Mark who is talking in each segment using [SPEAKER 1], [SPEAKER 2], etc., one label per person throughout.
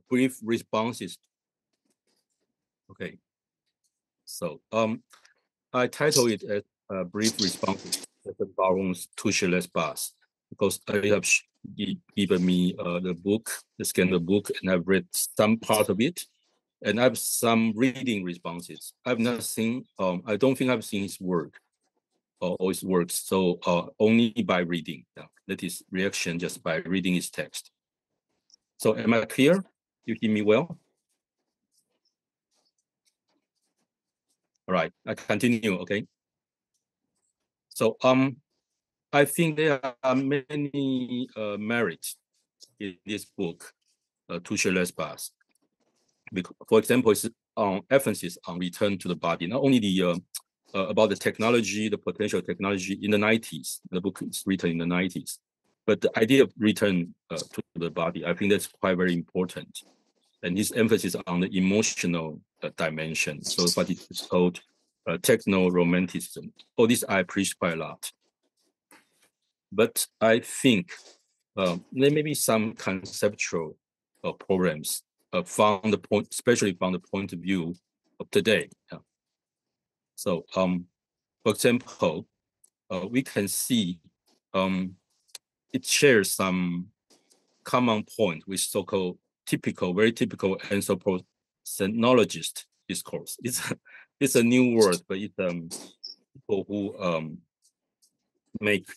[SPEAKER 1] brief responses. Okay. So I title it as brief responses to Baron's touchless bus, because I have given me the book, the scanned book, and I've read some part of it, and I have some reading responses. I've not seen, I don't think I've seen his work or his works, so only by reading. That is reaction just by reading his text. So am I clear? You hear me well? All right, I continue, okay? So I think there are many merits in this book, Touchless Bus. For example, it's emphasis on return to the body, not only the about the technology, the potential technology in the 90s. The book is written in the 90s, but the idea of return to the body, I think that's quite very important. And his emphasis on the emotional dimension. So what is called techno-romanticism. All this I appreciate quite a lot. But I think there may be some conceptual problems from the point, especially from the point of view of today. So, for example, we can see it shares some common point with so-called typical, very typical anthropocenologist discourse. It's a new word, but it's people who make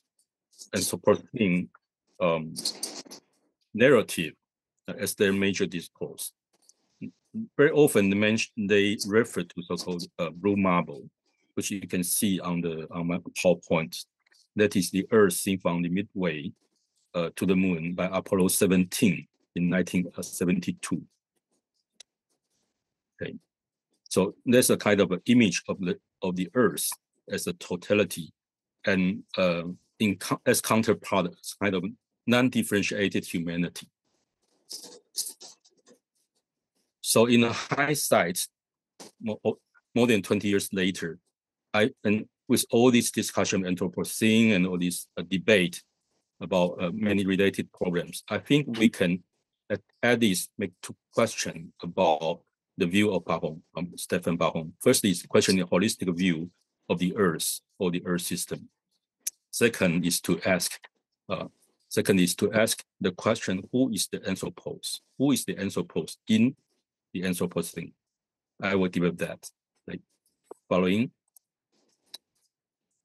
[SPEAKER 1] Anthropocene narrative as their major discourse. Very often they refer to so-called blue marble, which you can see on my PowerPoint. That is the Earth seen from the midway to the moon by Apollo 17 in 1972. Okay, so there's a kind of an image of the Earth as a totality, and as counterpart, it's kind of non-differentiated humanity. So in hindsight, more than 20 years later, and with all this discussion of Anthropocene and all this debate about many related problems, I think we can at least make two questions about the view of Bahom, Stephen Bahom. First is question the holistic view of the Earth or the Earth system. Second is to ask the question: who is the anthropos? Who is the anthropos in the Anthropocene? I will develop that. Like following,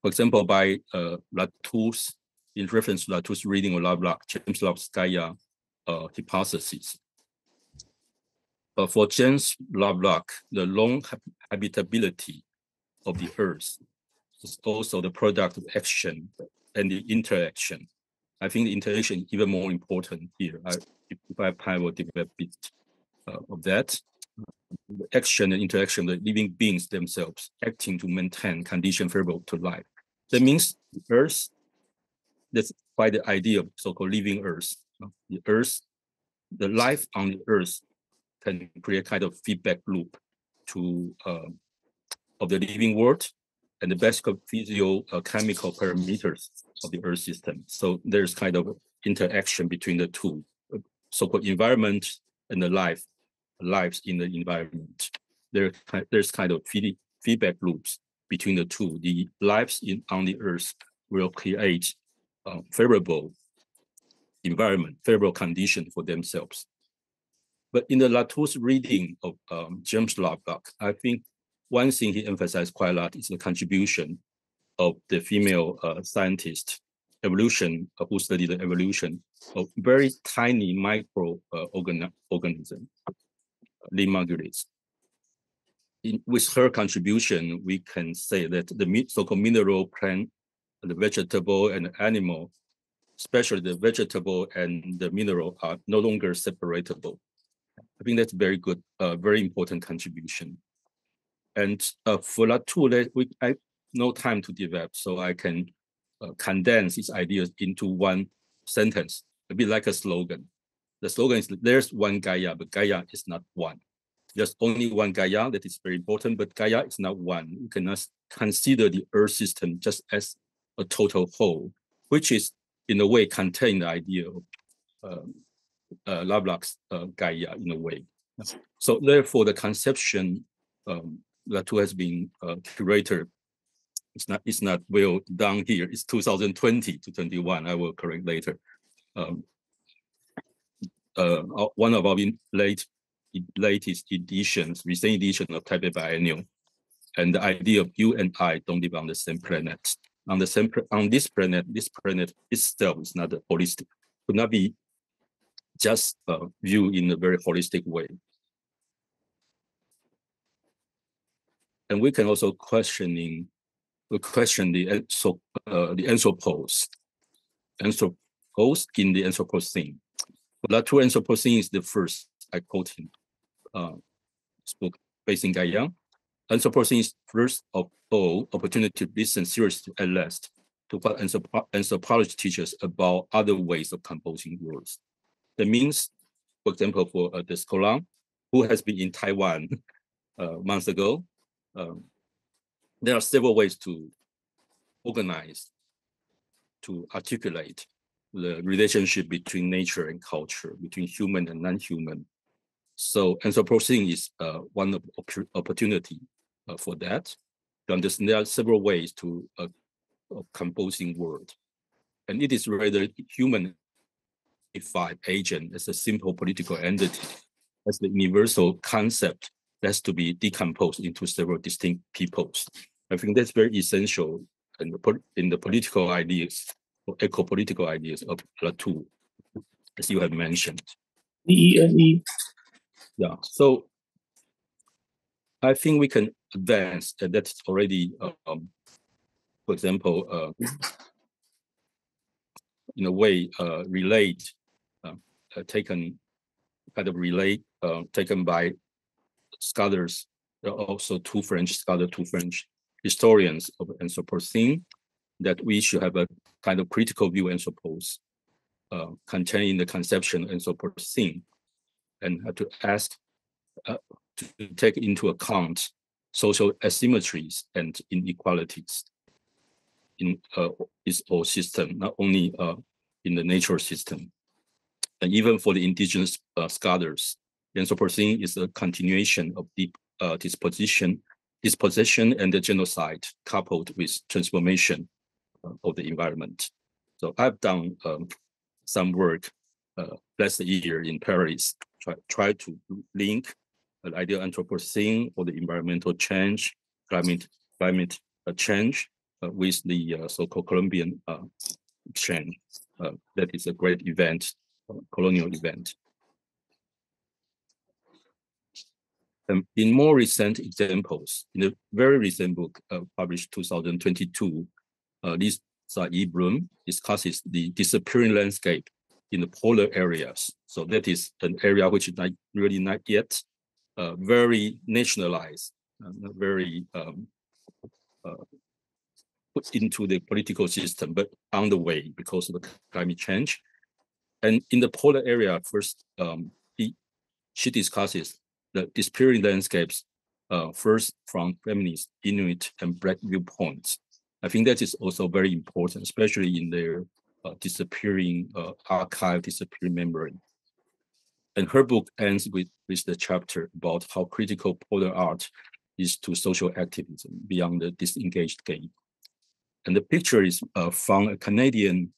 [SPEAKER 1] for example, by Latour's, in reference to Latour's reading of Lovelock, James Lovelock's Gaia hypothesis. For James Lovelock, the long habitability of the Earth is also the product of action and the interaction. I think the interaction is even more important here. If I have time, I will develop a bit of that. The action and interaction of the living beings themselves acting to maintain conditions favorable to life. That means the Earth, that's why the idea of so-called living Earth. The Earth, the life on the Earth can create kind of feedback loop to of the living world and the basic physicochemical parameters of the Earth system. So there's kind of interaction between the two, so-called environment and the lives in the environment. There's kind of feedback loops between the two. The lives on the Earth will create favorable environment, favorable condition for themselves. But in the Latour's reading of James Lovelock, I think one thing he emphasized quite a lot is the contribution of the female scientist, evolution, who studied the evolution of very tiny micro organism, Lynn Margulis. With her contribution, we can say that the so-called mineral, plant, the vegetable, and the animal, especially the vegetable and the mineral, are no longer separatable. I think that's very good, very important contribution. And for Latour, I have no time to develop, so I can condense these ideas into one sentence, a bit like a slogan. The slogan is, there's one Gaia, but Gaia is not one. There's only one Gaia, that is very important, but Gaia is not one. You cannot consider the Earth system just as a total whole, which is in a way contain the idea of Lovelock's Gaia in a way. So therefore, the conception that has been curated, it's not well done here. It's 2020 to 21. I will correct later. One of our latest editions, recent edition of Taipei Biennial, and the idea of you and I don't live on the same planet. On this planet itself is not holistic, could not be just viewed in a very holistic way. And we can also question the anthropos in the Anthropocene. Latour Anthropocene is the first I quote him. Spoke based in Gaia. Anthropocene is first of all opportunity to listen seriously at last to what anthropology teaches about other ways of composing words. That means, for example, for the scholar who has been in Taiwan months ago, there are several ways to organize, to articulate the relationship between nature and culture, between human and non-human. So Anthropocene is one of opportunity for that. To understand there are several ways to of composing word, and it is rather human agent as a simple political entity, as the universal concept that has to be decomposed into several distinct peoples. I think that's very essential in the political ideas or eco-political ideas of Latour, as you have mentioned.
[SPEAKER 2] E-E-N-E.
[SPEAKER 1] Yeah, so I think we can advance, and that's already, for example, in a way, taken by scholars, also two French historians of Anthropocene, that we should have a kind of critical view Anthropos containing the conception of Anthropocene, and have to ask to take into account social asymmetries and inequalities in its whole system, not only in the natural system. And even for the indigenous scholars, the Anthropocene is a continuation of deep dispossession and the genocide coupled with transformation of the environment. So I've done some work last year in Paris, try to link the idea of Anthropocene or the environmental change, climate change with the so-called Colombian exchange. That is a great event, colonial event. In more recent examples, in a very recent book published 2022, Lisa Bloom discusses the disappearing landscape in the polar areas. So that is an area which is really not yet very nationalized, very put into the political system, but on the way because of the climate change. And in the polar area, first, she discusses the disappearing landscapes first from feminist, Inuit, and Black viewpoints. I think that is also very important, especially in their disappearing archive, disappearing memory. And her book ends with the chapter about how critical polar art is to social activism beyond the disengaged gain. And the picture is from a Canadian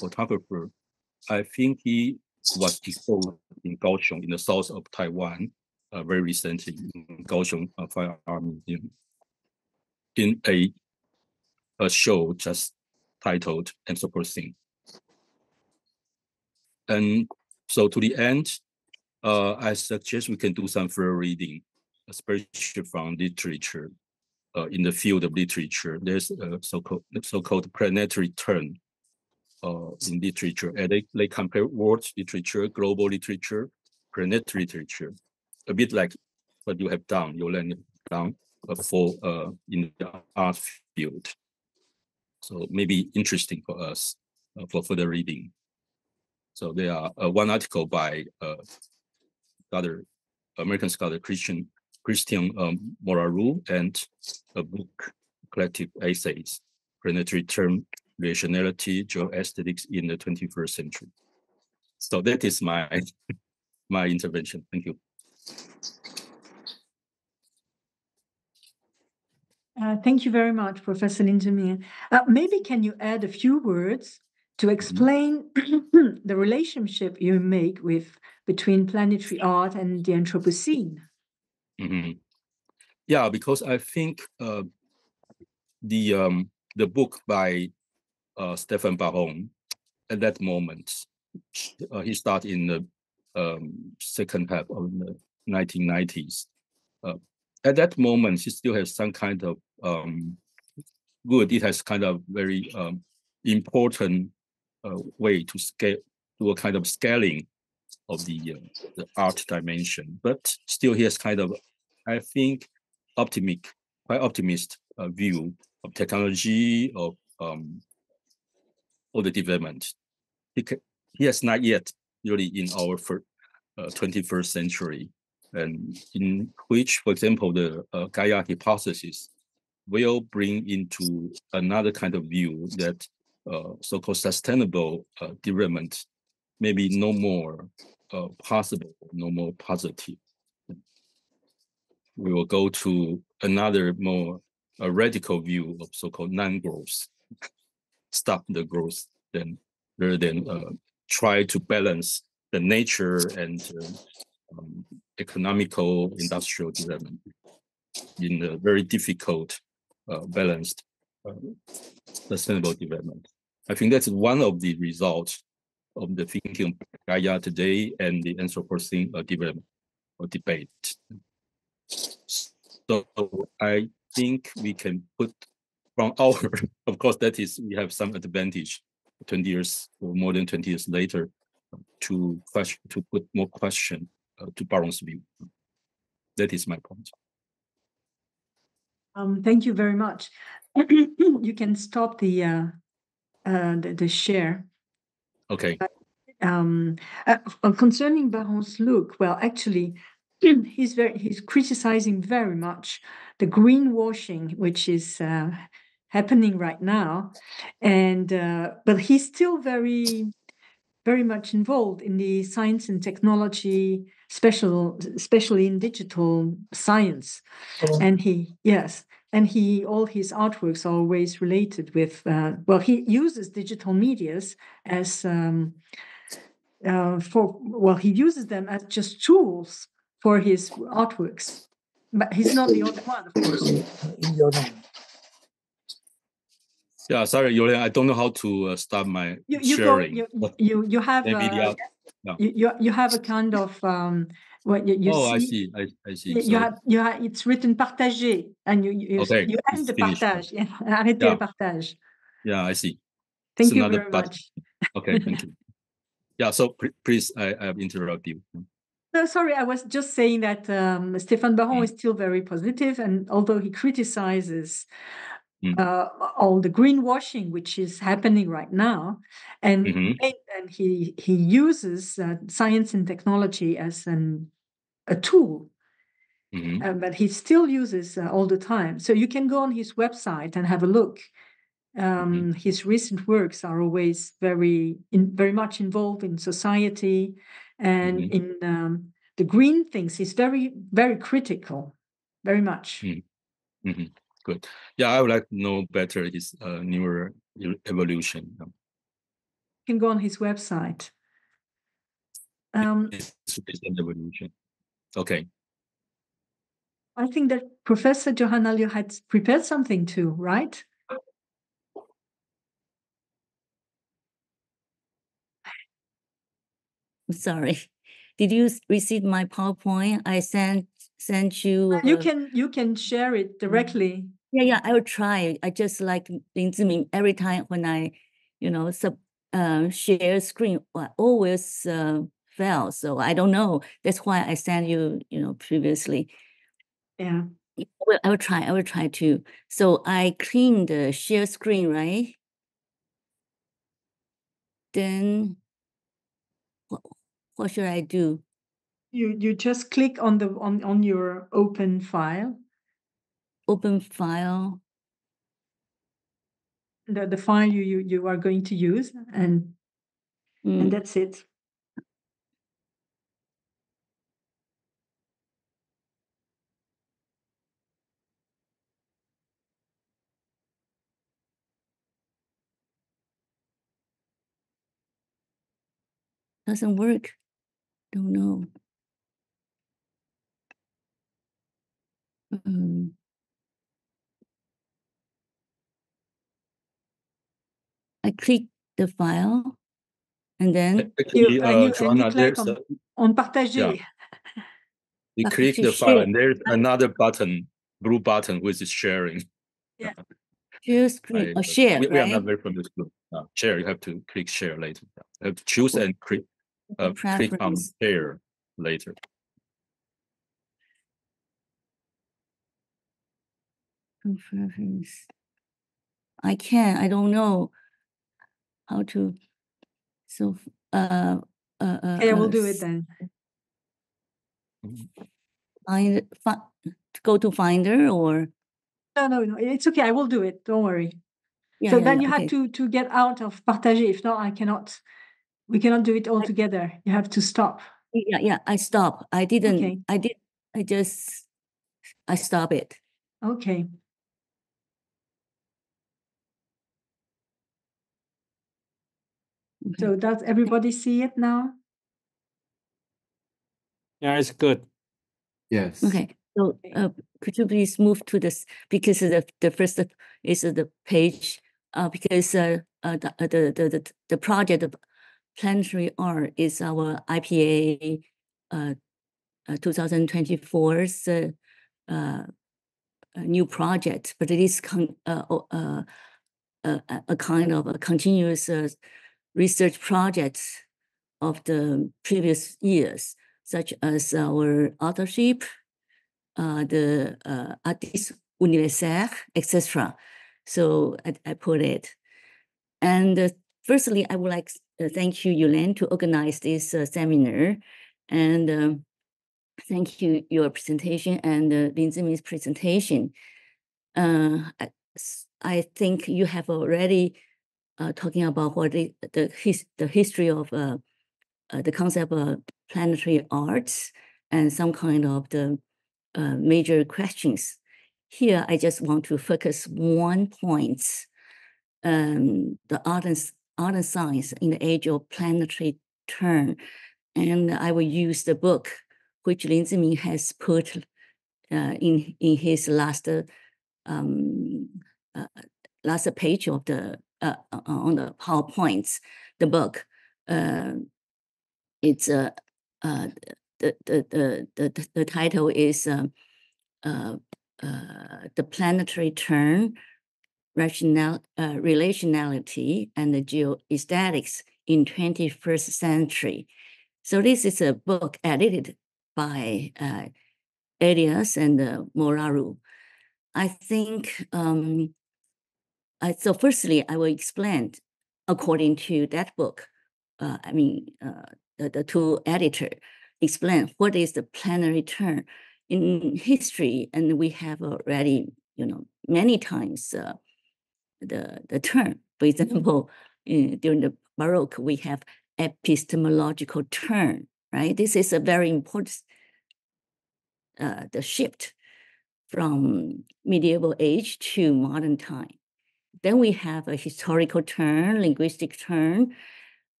[SPEAKER 1] photographer. I think he was exposed in Kaohsiung, in the south of Taiwan, very recently, in Kaohsiung Fine Art Museum, in a show just titled Anthropocene. And so to the end, I suggest we can do some further reading, especially from literature. In the field of literature, there's a so-called planetary turn in literature, and they compare world literature, global literature, planetary literature, a bit like what you have done, Yolaine, done for in the art field. So maybe interesting for us for further reading. So there are one article by American scholar Christian Moraru, and a book, collective essays, Planetary Term, Relationality, Geoaesthetics in the 21st Century. So that is my my intervention. Thank you.
[SPEAKER 2] Thank you very much, Professor Lindemeyer. Maybe can you add a few words to explain the relationship you make between planetary art and the Anthropocene?
[SPEAKER 1] Yeah, because I think the book by Stefan Baron, at that moment, he started in the second half of the 1990s. At that moment, he still has some kind of good. It has kind of very important way to scale, do a kind of scaling of the art dimension. But still, he has kind of, I think, quite optimist view of technology, of all the development. He has not yet really in our 21st century, and in which, for example, the Gaia hypothesis will bring into another kind of view that so-called sustainable development may be no more possible, no more positive. We will go to another more radical view of so-called non-growth, stop the growth, rather than try to balance the nature and economical industrial development in a very difficult, balanced, sustainable development. I think that's one of the results of the thinking of Gaia today and the Anthropocene development or debate. So I think we can put from our, of course, that is, we have some advantage 20 years or more than 20 years later to put more question to Baron's view. That is my point.
[SPEAKER 2] Thank you very much. You can stop the share.
[SPEAKER 1] Okay.
[SPEAKER 2] Concerning Baron's look, well, actually, he's criticizing very much the greenwashing which is happening right now, and but he's still very much involved in the science and technology, especially in digital science. And all his artworks are always related with, well, he uses digital medias as he uses them as just tools for his artworks. But he's not the only one, of course.
[SPEAKER 1] Yeah, sorry, Yolaine, I don't know how to stop my sharing.
[SPEAKER 2] You have you have a kind of what you see.
[SPEAKER 1] I see.
[SPEAKER 2] You have it's written partager, and you end the partage. Arrêtez le partage.
[SPEAKER 1] Yeah, I see.
[SPEAKER 2] Thank you very much.
[SPEAKER 1] Okay, thank you. Yeah, so please, I have interrupted you.
[SPEAKER 2] No, sorry, I was just saying that Stefan Baron is still very positive, and although he criticizes all the greenwashing which is happening right now, and he uses science and technology as a tool, but he still uses all the time. So you can go on his website and have a look. His recent works are always very much involved in society and in the green things. He's very, very critical, very much.
[SPEAKER 1] Good. Yeah, I would like to know better his newer evolution.
[SPEAKER 2] You can go on his website.
[SPEAKER 1] Evolution. Okay.
[SPEAKER 2] I think that Professor Johanna, you had prepared something too, right?
[SPEAKER 3] Sorry. Did you receive my PowerPoint? I sent you.
[SPEAKER 2] You can share it directly.
[SPEAKER 3] Yeah, I will try. I just like Lin Ziming every time when I, share screen, I always fail. So I don't know. That's why I sent you, previously.
[SPEAKER 2] Yeah.
[SPEAKER 3] Well, I will try to. So I clean the share screen, right? Then what should I do?
[SPEAKER 2] You just click on the on your open file.
[SPEAKER 3] Open file.
[SPEAKER 2] The file you are going to use, and that's it.
[SPEAKER 3] Doesn't work. Don't know. I click the file and then
[SPEAKER 1] Actually,
[SPEAKER 2] you
[SPEAKER 1] Johanna,
[SPEAKER 2] click
[SPEAKER 1] there's
[SPEAKER 2] on partager.
[SPEAKER 1] yeah. You
[SPEAKER 3] Back
[SPEAKER 1] click
[SPEAKER 3] to
[SPEAKER 1] the file
[SPEAKER 3] share.
[SPEAKER 1] and there's another button, blue button, which is sharing.
[SPEAKER 2] Yeah.
[SPEAKER 3] Share screen or share,
[SPEAKER 1] we are
[SPEAKER 3] right?
[SPEAKER 1] not very familiar with share. You have to click share later. You have to choose and click on
[SPEAKER 3] Preference.
[SPEAKER 1] share later.
[SPEAKER 3] Preference. I don't know how to. So,
[SPEAKER 2] Okay, I will do it then.
[SPEAKER 3] Go to Finder or?
[SPEAKER 2] No, it's okay. I will do it. Don't worry.
[SPEAKER 3] Yeah,
[SPEAKER 2] so
[SPEAKER 3] yeah,
[SPEAKER 2] then
[SPEAKER 3] yeah,
[SPEAKER 2] you
[SPEAKER 3] okay.
[SPEAKER 2] have to get out of partager. If not, I cannot. We cannot do it all together. You have to stop.
[SPEAKER 3] Yeah, I stop. I didn't.
[SPEAKER 2] Okay.
[SPEAKER 3] I stop it.
[SPEAKER 2] Okay.
[SPEAKER 3] Okay.
[SPEAKER 2] So does everybody see it now?
[SPEAKER 4] Yeah, it's good.
[SPEAKER 5] Yes.
[SPEAKER 3] Okay. So could you please move to this, because the first is the page, because the project of Planetary Art is our IPAA 2024's new project, but it is a kind of a continuous research project of the previous years, such as our authorship, the artiste universelle, etc. So I put it. And firstly, I would like to thank you, Yolaine, to organize this seminar. And thank you, your presentation and Lin Ziming's presentation. I think you have already talking about what the history of the concept of planetary arts and some kind of the major questions. Here, I just want to focus one point, the art and science in the age of planetary turn. And I will use the book which Lin Ziming has put in his last page of the on the PowerPoints. The book, it's the title is The Planetary Turn, Relationality and the Geoaesthetics in 21st Century. So this is a book edited by Elias and Moraru. I think, so firstly, I will explain, according to that book, the two editors explain what is the planetary turn in history, and we have already, many times the term. For example, during the Baroque, we have epistemological turn, right? This is a very important the shift from medieval age to modern time. Then we have a historical turn, linguistic turn,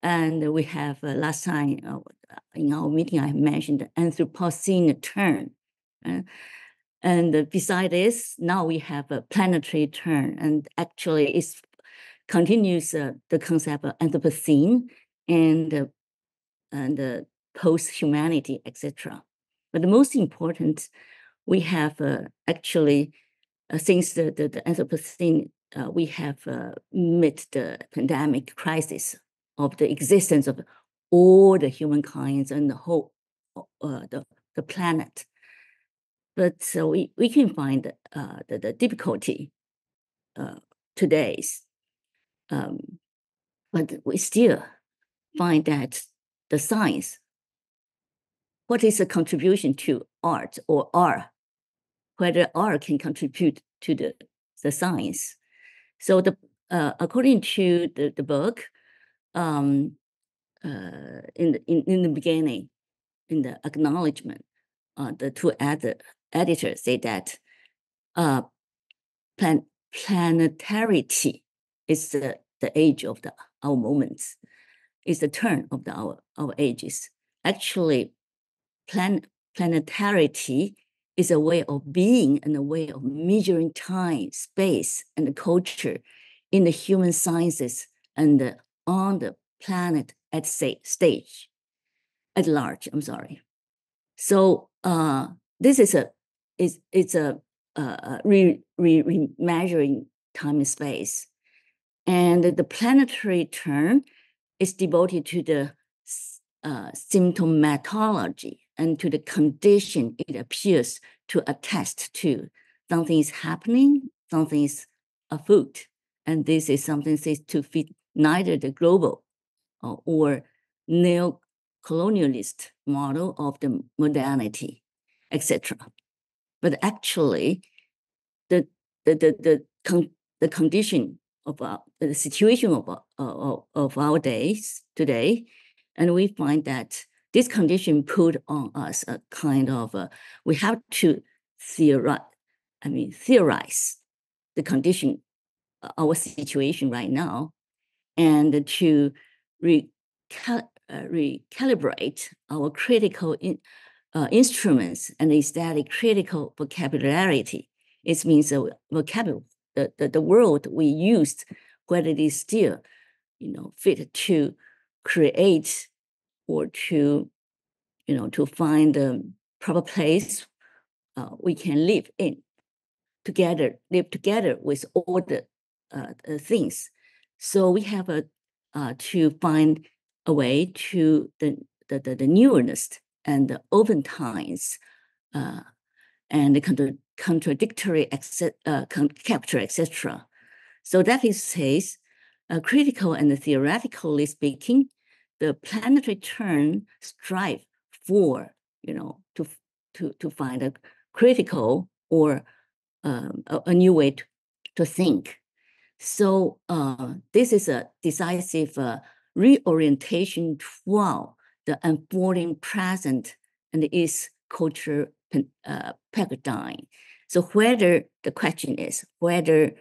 [SPEAKER 3] and we have last time in our meeting I mentioned the Anthropocene turn. And beside this, now we have a planetary turn, and actually it continues the concept of Anthropocene and post-humanity, etc. But the most important, we have actually, since the Anthropocene, we have met the pandemic crisis of the existence of all the humankinds and the whole the planet. But we can find the difficulty today's, but we still find that the science, what is the contribution to art or art, whether art can contribute to the science. So according to the book, in the beginning, in the acknowledgement, the two editors say that planetarity is the age of our moments. is the turn of our ages. Actually, planetarity is a way of being and a way of measuring time, space, and culture in the human sciences and on the planet at stage, at large. I'm sorry. So this is measuring time and space, and the planetary turn is devoted to the symptomatology and to the condition it appears to attest to. Something is happening, something is afoot, and this is something says to fit neither the global or neo-colonialist model of the modernity, etc. But actually, the condition of the situation of our days today, and we find that this condition put on us a kind of we have to theorize the condition, our situation right now, and to recalibrate our critical instruments and aesthetic critical vocabulary. It means the word we used, whether it is still, fit to create or to, to find a proper place we can live in together, live together with all the things. So we have to find a way to the newness and the open times and the contradictory capture, etc. So that is says, critical and theoretically speaking, the planetary turn strive for, to find a critical or a new way to think. So this is a decisive reorientation toward the unfolding present and its culture paradigm. So whether the question is whether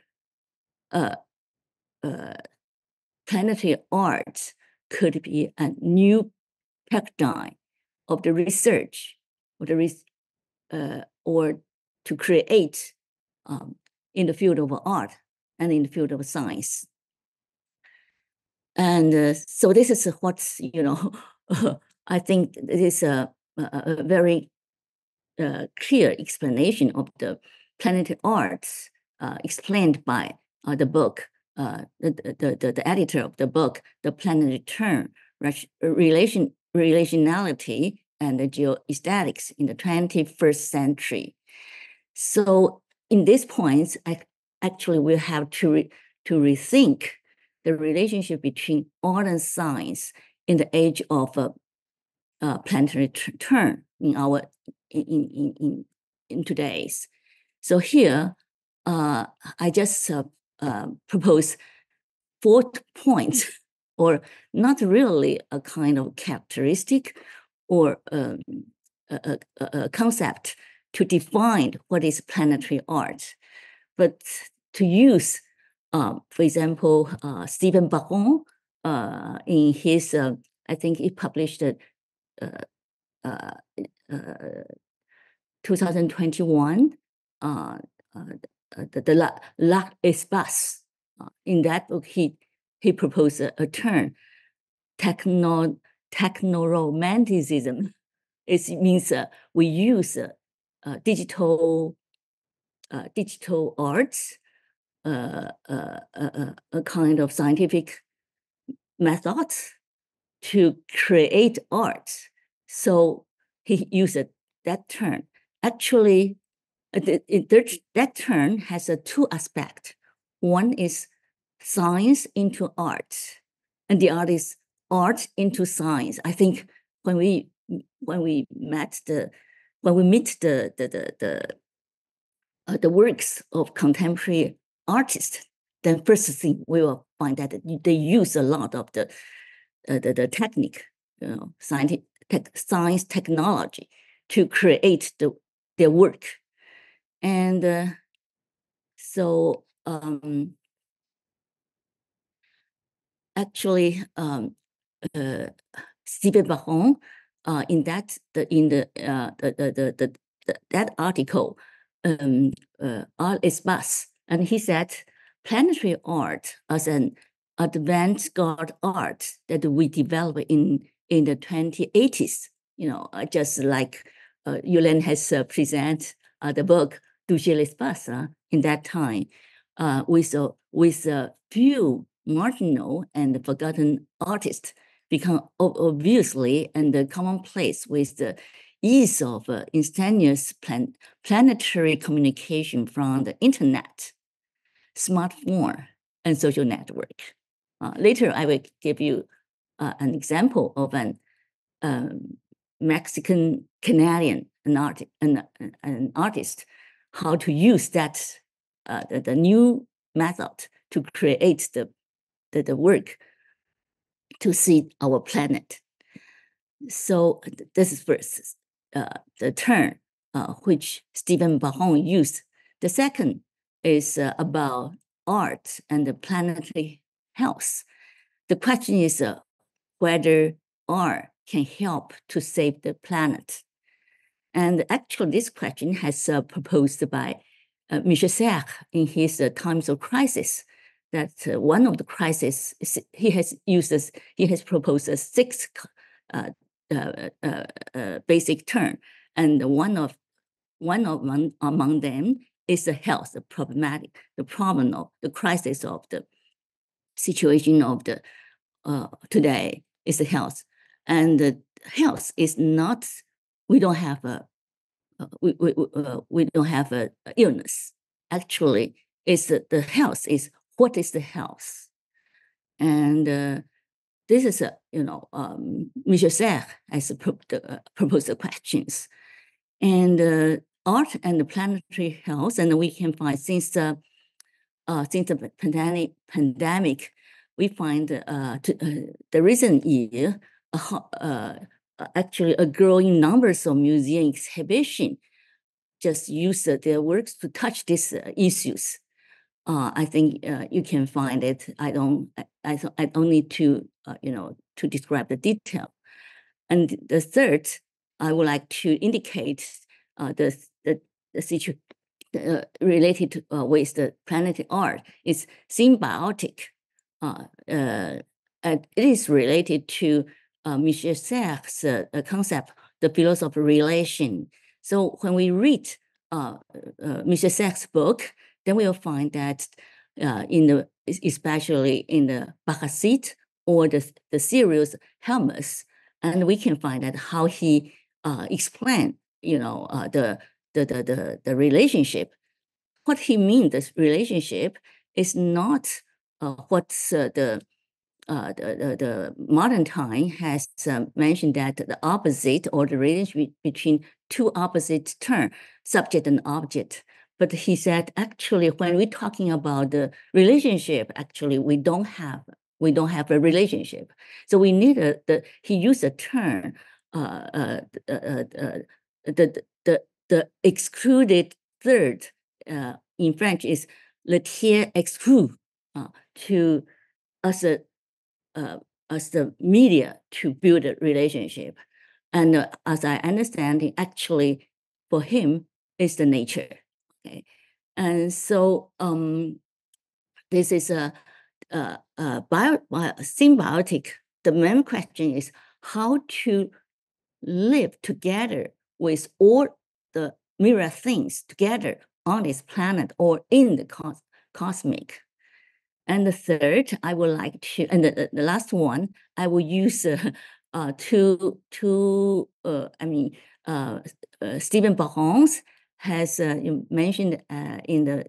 [SPEAKER 3] planetary art could be a new paradigm of the research or to create in the field of art and in the field of science. And so this is what, I think it is a very clear explanation of the planetary arts explained by the book, the editor of the book, The Planetary Turn, Relationality and the Geoaesthetics in the 21st Century. So in these points, actually we'll have to rethink the relationship between art and science in the age of planetary turn in today's. So here, I just propose 4 points, or not really a kind of characteristic or a concept to define what is planetary art, but to use, for example, Stephen Baron in his, I think he published 2021, the L'espace. In that book, he proposed a term, techno-romanticism. It means we use digital arts, a kind of scientific methods to create art. So he used that term. Actually, that term has 2 aspects. One is science into art, and the other is art into science. I think when we meet the works of contemporary artists, then first thing we will find that they use a lot of the technique, science technology to create their work. And so actually Stephen Baron, in that that article, Art Espace, and he said planetary art as an avant-garde art that we developed in the 2080s. Just like Yolaine has presented the book Toucher l'espace in that time, with a few marginal and forgotten artists become obviously and commonplace with the ease of instantaneous planetary communication from the internet, smartphone, and social network. Later, I will give you an example of an Mexican-Canadian an artist, how to use that the new method to create the work to see our planet. So this is first the term which Stephen Baron used. The second is about art and the planetary health. The question is whether art can help to save the planet. And actually, this question has proposed by Michel Serres in his Times of Crisis. That one of the crises he has proposed 6 basic terms, and one among them is the health, the problem of the crisis of the situation of the today is the health, and the health is not. We don't have a we don't have a illness. Actually, it's the health is what is the health, and this is Michel Serres has proposed the questions, and art and the planetary health, and we can find since the pandemic, we find the recent year actually a growing numbers of museum exhibition just use their works to touch these issues. I think you can find it. I don't need to to describe the detail. And the third, I would like to indicate the situation related with the planetary art is symbiotic. It is related to Michel Serres' concept, the philosophy of relation. So when we read Michel Serres' book, then we'll find that especially in the Parasite or the series Hermes, and we can find out how he explained, the relationship. What he means, this relationship is not what the modern time has mentioned, that the opposite or the relationship between two opposite terms, subject and object. But he said, actually, when we're talking about the relationship, actually, we don't have a relationship. So we need he used a term, the excluded third, in French is le tiers exclu, to as the media to build a relationship. And as I understand it, actually, for him, is the nature. Okay, and so this is a symbiotic. The main question is how to live together with all the myriad things together on this planet or in the cosmic. And the third, I would like to, and the last one, I will use Stephen Baron has mentioned in the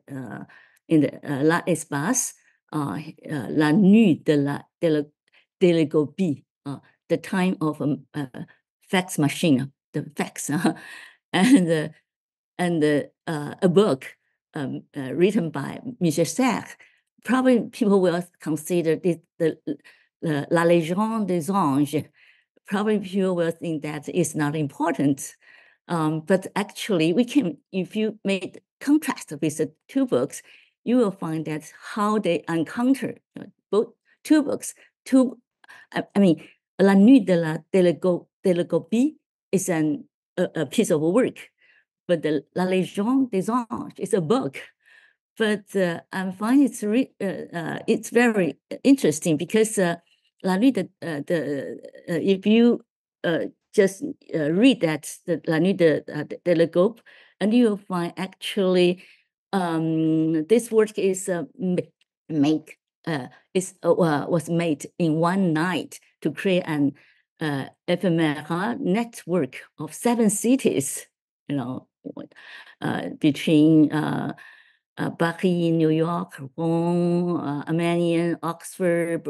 [SPEAKER 3] L'Art Espace, la nuit de la délégobie, the time of fax machine, the fax, and a book written by Michel Serres. Probably people will consider it La Légende des Anges. Probably people will think that it's not important. But actually, we can, if you make contrast with the two books, you will find that how they encounter both two books, La Nuit de la Télescopie is a piece of work, but La Légende des Anges is a book. But I find it's very interesting because La Nuit if you just read that the La Nuit de Télescope, and you'll find actually this work is was made in one night to create an ephemeral network of 7 cities, between Paris, New York, Rome, Amiens, Oxford,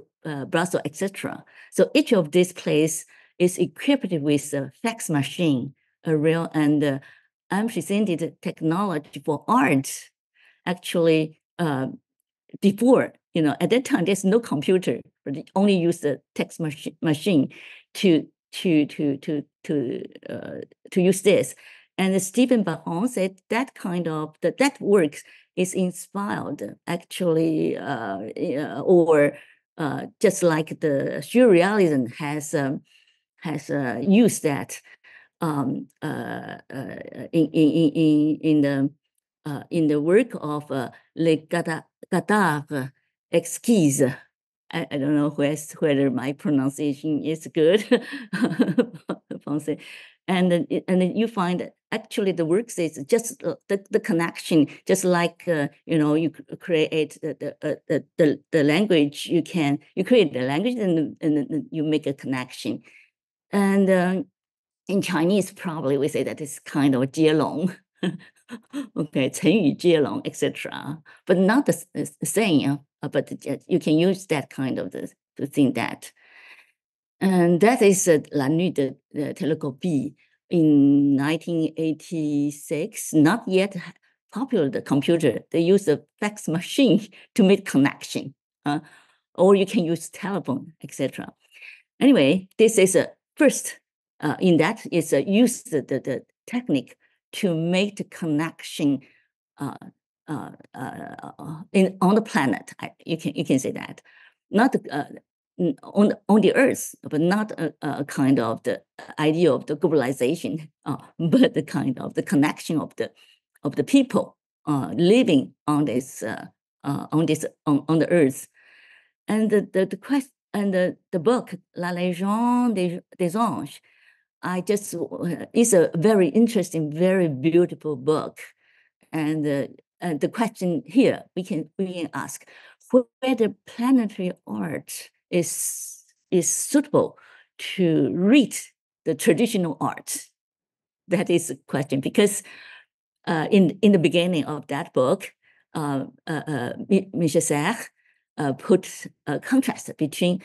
[SPEAKER 3] Brussels, etc. So each of these places is equipped with a fax machine, a real and unprecedented technology for art. Actually, before, at that time, there's no computer, but they only use the text machine to use this. And Stephen Baron said that that work is inspired actually, or just like the surrealism has used that in the work of Le Gadar Esquisse. I don't know whether my pronunciation is good. And you find that actually the works is just the connection, just like you create the language. You create the language and you make a connection. And in Chinese, probably we say that it's kind of 接龙. Okay, 成语接龙, etc. But not the same. But you can use that kind of to think that. And that is La Nuit de Télescopie in 1986. Not yet popular, the computer. They use a fax machine to make connection. Or you can use telephone, etc. Anyway, this is a first in that is use the technique to make the connection on the planet. You can say that, not on the Earth, but not a kind of the idea of the globalization, but the kind of the connection of the people living on this on the Earth. And the question and the book La Légende des Anges, is a very interesting, very beautiful book. And the question here we can ask whether planetary art is suitable to read the traditional art. That is the question, because in the beginning of that book, Michel Serres put a contrast between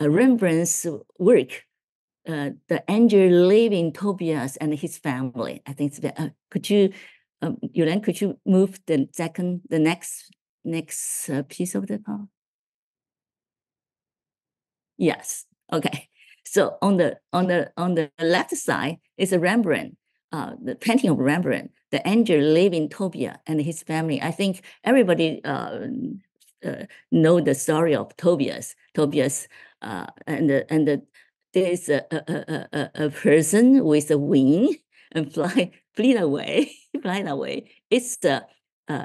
[SPEAKER 3] Rembrandt's work, the angel living Tobias and his family. I think could you, Yolaine, could you move the next piece of the poem? Yes. Okay. So on the left side is a Rembrandt, the painting of Rembrandt, the angel living Tobias and his family. I think everybody know the story of Tobias. And there's a person with a wing and fly away. It's the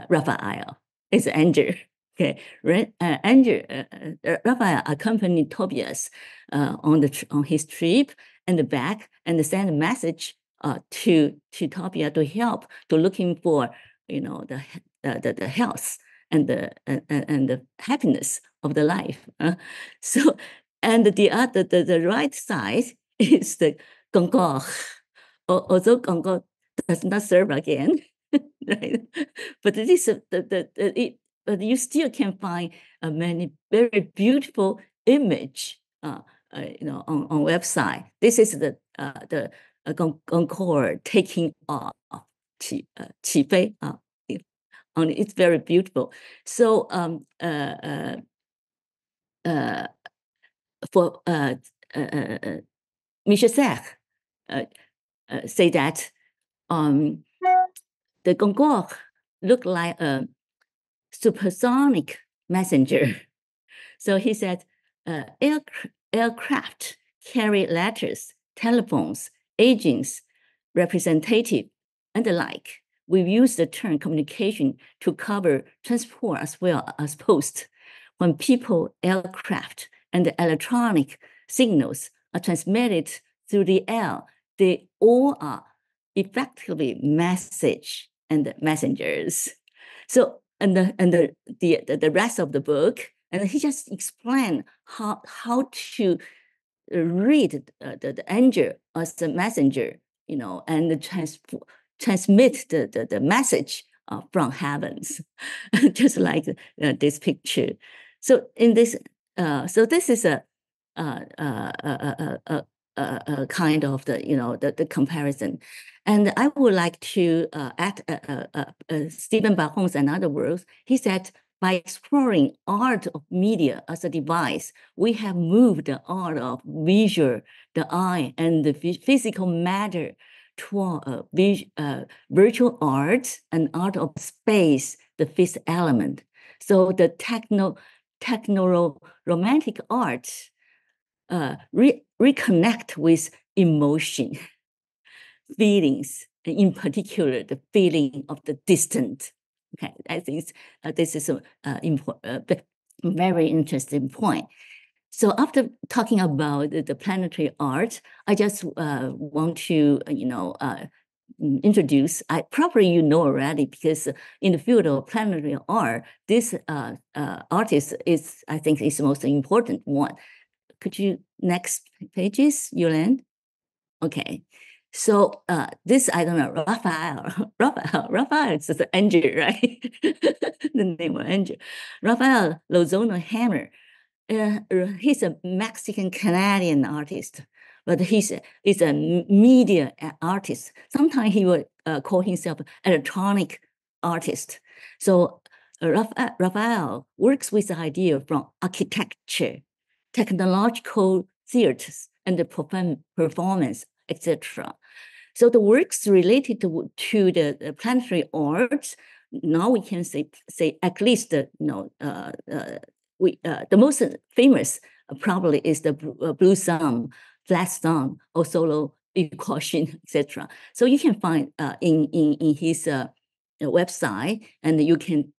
[SPEAKER 3] Raphael. It's an angel. Okay, Raphael accompanied Tobias on his trip and back, and sent a message to Tobias to help, to looking for the health and the happiness of the life. So, and the right side is the Goncourt. Although Goncourt does not serve again, right? But it is but you still can find many very beautiful image, on website. This is the Goncourt taking off, 起飞. It's very beautiful. So for Michel Serres say that the Goncourt looked like a supersonic messenger. So he said aircraft carry letters, telephones, agents, representative, and the like. We use the term communication to cover transport as well as post. When people, aircraft, and electronic signals are transmitted through the air, they all are effectively message and messengers. So, and the rest of the book, and he just explained how to read the angel as the messenger, you know, and transmit the message from heavens, just like this picture. So in this, so this is a kind of the comparison, and I would like to add Stephen Bahon's another words. He said, by exploring art of media as a device, we have moved the art of visual, the eye, and the physical matter toward virtual art and art of space, the fifth element. So the techno-romantic art reconnect with emotion, feelings, and in particular, the feeling of the distant. Okay, I think this is a very interesting point. So after talking about the planetary art, I just want to, introduce, probably you know already, because in the field of planetary art, this artist is, I think, is the most important one. Could you, next pages, Yolaine? Okay. So this, I don't know, Raphael is the angel, right? The name of angel. Raphael Lozano Hammer. He's a Mexican-Canadian artist, but he's a media artist. Sometimes he would call himself electronic artist. So Raphael works with the idea from architecture, technological theaters, and the performance, etc. So the works related to the planetary art, now we can say at least the most famous probably is the blue sun, flat sun, or solo equation, etc. So you can find in his website, and you can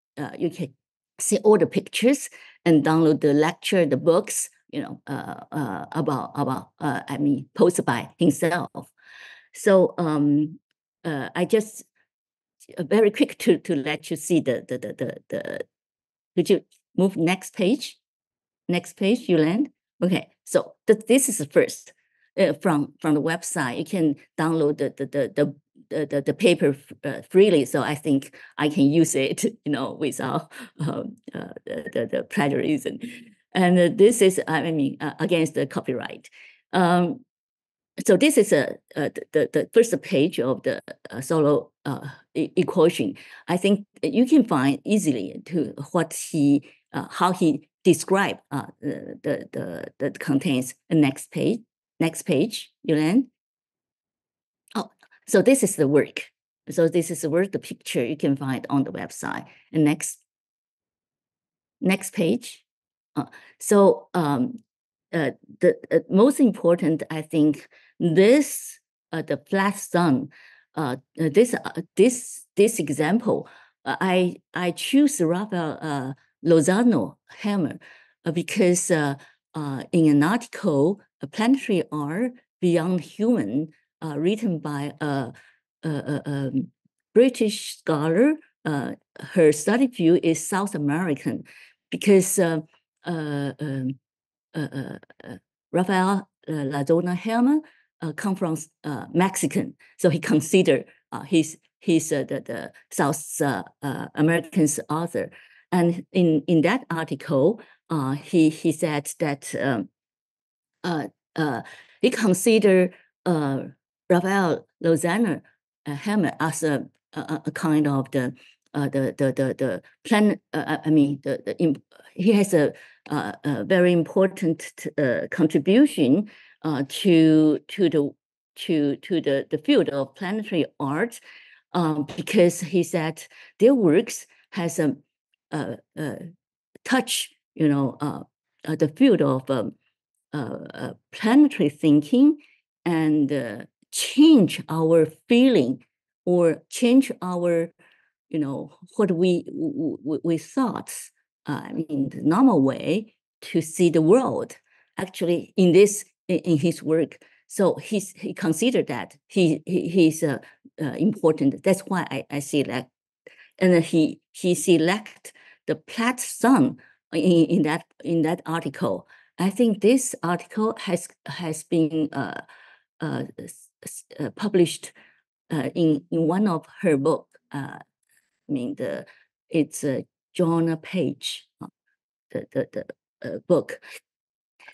[SPEAKER 3] see all the pictures and download the lecture, the books, posted by himself. So I just very quick to let you see the could you move next page? Next page, Yolaine. Okay, so this is the first from the website. You can download the paper freely. So I think I can use it, without the plagiarism. And this is, against the copyright. So this is the first page of the solo equation. I think you can find easily to what how he described the contents. Next page, Yolaine. Oh, so this is the work. So this is the work, the picture you can find on the website. And next page. So the most important, I think, this the flat sun. This example, I choose Raphael Lozano Hammer because in an article, a Planetary Art Beyond Human, written by a British scholar. Her study field is South American, because Raphael Lozano Hammer come from Mexican, so he considered he's the South American's author, and in that article, he said that he considered Raphael Lozano Hammer as a kind of the plan. He has a very important contribution to the field of planetary art, because he said their works has touch the field of planetary thinking and change our feeling or change our, what we thought in the normal way to see the world. Actually, in his work, so he considered that he's important. That's why I select, and he select the Platt sun in that article. I think this article has been published in one of her book. It's Johanna Page, the book.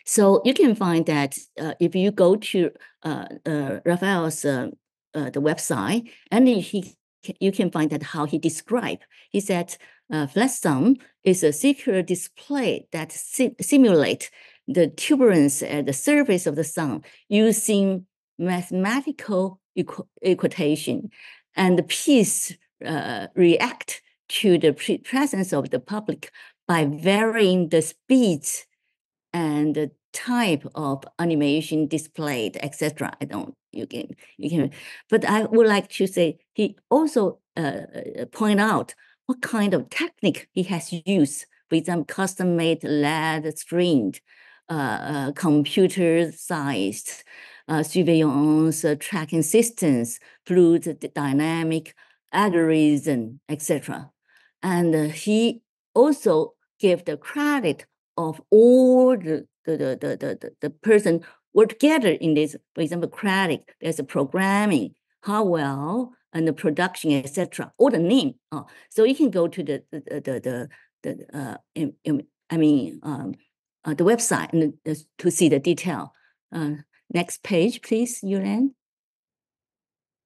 [SPEAKER 3] So you can find that if you go to Raphael's the website, and you can find that how he described. He said, flat sun is a circular display that simulates the turbulence at the surface of the sun using mathematical equation, and the piece react to the presence of the public by varying the speeds and the type of animation displayed, etc. You can, but I would like to say he also point out what kind of technique he has used. For example, custom-made LED screened, computer-sized surveillance tracking systems, fluid dynamic algorithm, etc. And he also gave the credit of all the person work together in this. For example, credit, there's a programming, how well, and the production, etc. All the name. So you can go to the website and to see the detail. Next page, please, Yolaine.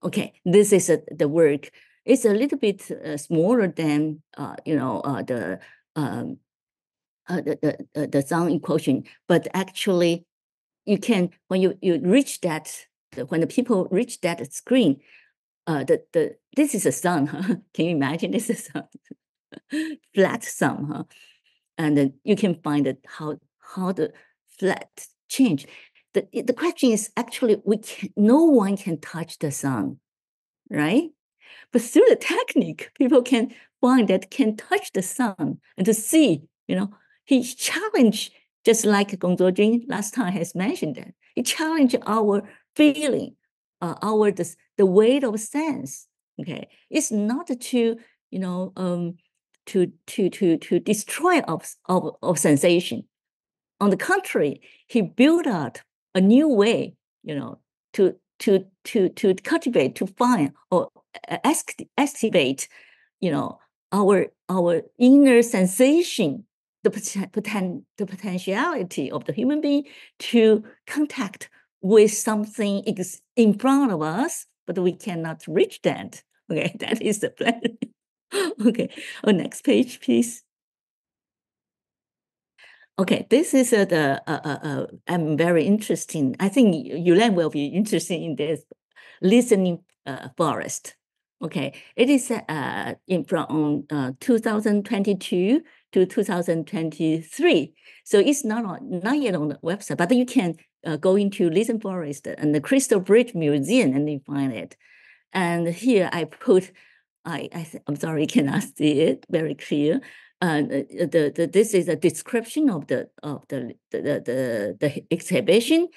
[SPEAKER 3] Okay, this is the work. It's a little bit smaller than the sound equation, but actually you can, when you reach that, when the people reach that screen, this is a sun, huh? Can you imagine this is a flat sun, huh? And then you can find that how the flat change. The question is actually no one can touch the sun, right? But through the technique, people can find that can touch the sun and to see, he challenged, just like Gong Zuojun last time has mentioned that, he challenged our feeling, the weight of sense. Okay, it's not to to destroy of sensation. On the contrary, he built out a new way, to cultivate, to find or activate, our inner sensation, the potentiality of the human being to contact with something in front of us, but we cannot reach that. Okay, that is the plan. Okay, next page, please. Okay, this is I'm very interesting. I think Yolaine will be interested in this listening forest. Okay, it is from 2022 to 2023. So it's not yet on the website, but you can go into Listen Forest and the Crystal Bridge Museum and you find it. And here I put, I'm sorry, you cannot see it very clear. This is a description of the exhibition,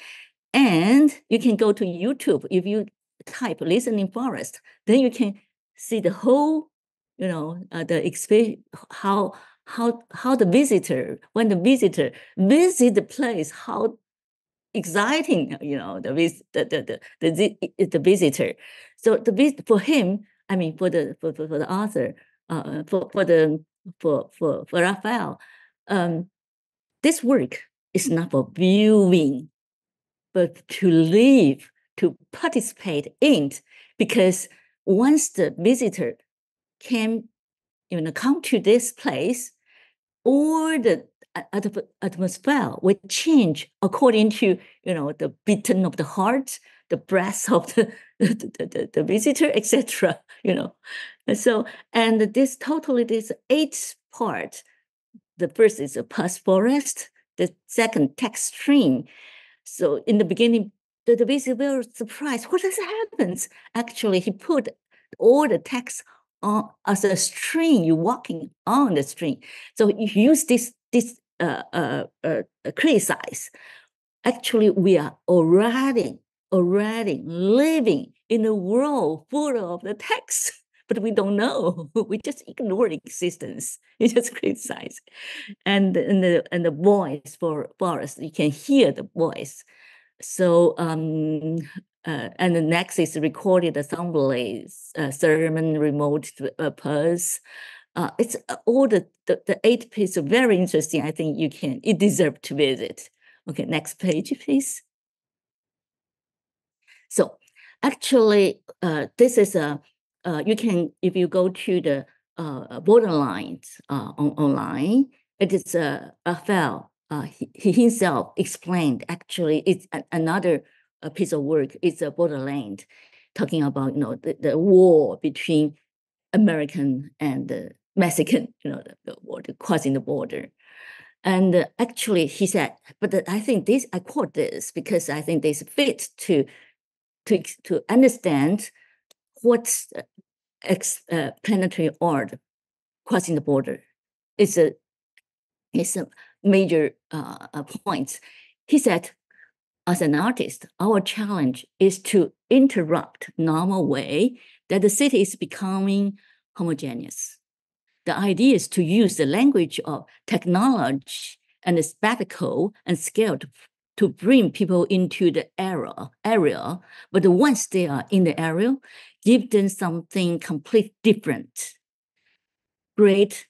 [SPEAKER 3] and you can go to YouTube. If you type "listening forest," then you can see the whole, the exhibition, how the visitor, when the visitor visit the place, how exciting, the visitor. So for him, I mean, for the author, for Raphael, this work is not for viewing, but to live, to participate in, because once the visitor can, come to this place, all the atmosphere will change according to, the beating of the heart, the breath of the visitor, etc. So, and this 8 part. The first is a past forest, the second text string. So in the beginning, the visitor were surprised. What has happened? Actually, he put all the text on as a string. You're walking on the string. So if you use this criticize, actually we are already living in a world full of the text, but we don't know. We just ignore existence. We just criticize, and the voice for us, you can hear the voice. So and the next is recorded assemblies, sermon, remote pulse. It's all the 8 pieces, very interesting. I think it deserves to visit. Okay, next page, please. So actually, this is you can, if you go to the borderlines online, it is a file. He himself explained. Actually, it's another piece of work. It's a borderland, talking about the war between American and Mexican, the border, crossing the border. And actually, he said, but I think this, I quote this because I think this fit to understand what's planetary art crossing the border. It's a major point. He said, as an artist, our challenge is to interrupt normal way that the city is becoming homogeneous. The idea is to use the language of technology and the spectacle and scale to bring people into the area, but once they are in the area, give them something completely different. Great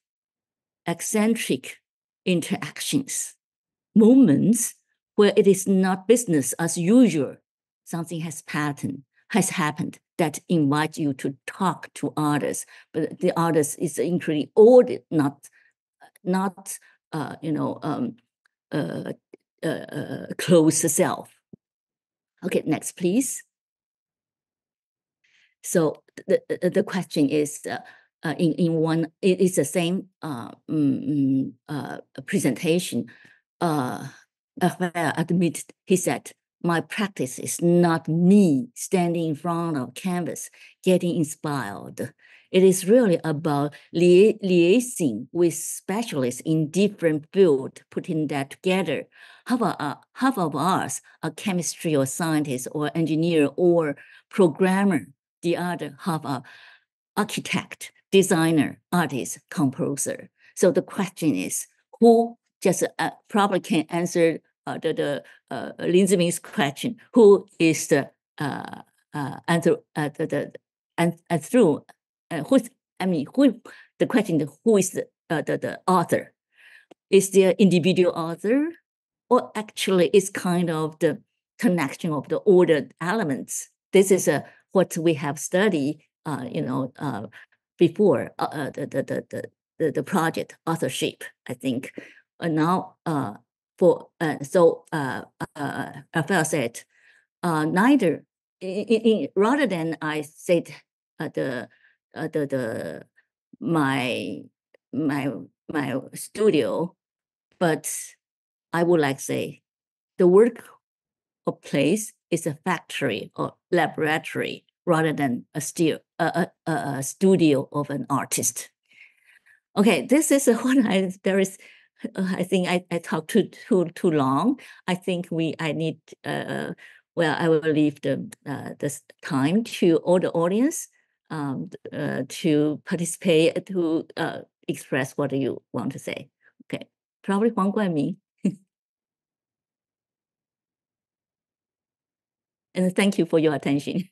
[SPEAKER 3] eccentric interactions, moments where it is not business as usual. Something has happened that invite you to talk to others, but the others is including all the close self. Okay, next, please. So the question is in one, it is the same presentation. Admit, he said, my practice is not me standing in front of canvas, getting inspired. It is really about liaising with specialists in different fields, putting that together. Half of us are chemistry or scientist or engineer or programmer. The other half are architect, designer, artist, composer. So the question is, who just probably can answer the Lin-Ming's question? Who is the the question? Who is the author? Is there individual author, or actually it's kind of the connection of the ordered elements? This is what we have studied, before the project authorship, I think. Now, Raphael said, neither. Rather than I said my studio, but I would like to say the work of place is a factory or laboratory rather than a studio of an artist. Okay, this is what I think I talked too long. I think I need I will leave this time to all the audience to participate, to express what you want to say. Okay, probably Huang Guanming. And thank you for your attention.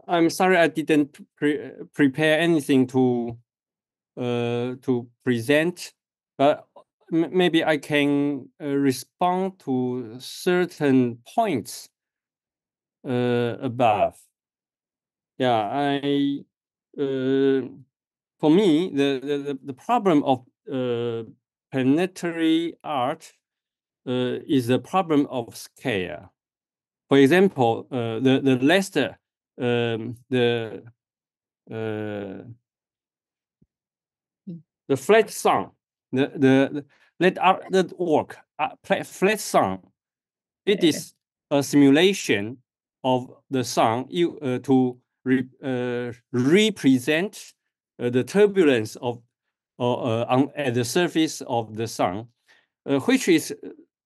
[SPEAKER 4] I'm sorry I didn't prepare anything to present, but maybe I can respond to certain points above. Yeah, for me, the problem of planetary art is the problem of scale. For example, the Leicester, the flat sun, that work, flat sun, it is a simulation of the sun to represent the turbulence of at the surface of the sun, which is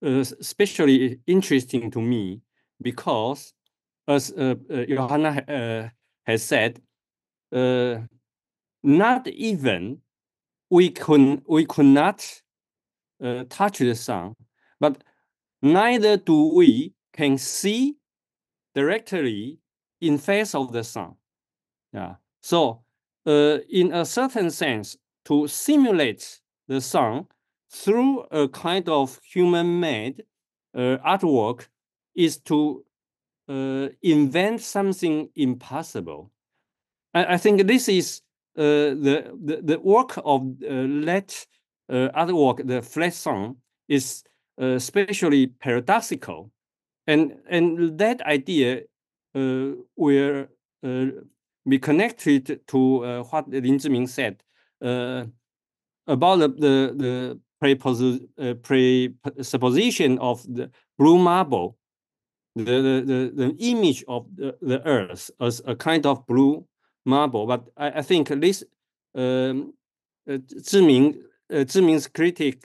[SPEAKER 4] especially interesting to me because, as Johanna has said, not even we could not touch the sun, but neither do we can see directly in face of the sun. Yeah. So in a certain sense, to simulate the sun through a kind of human-made artwork is to invent something impossible. I think this is the work of that artwork, the flat sun, is especially paradoxical, and that idea will be connected to what Lin Zhiming said about the presupposition of the blue marble, the image of the earth as a kind of blue marble. But I think this Zhiming's critique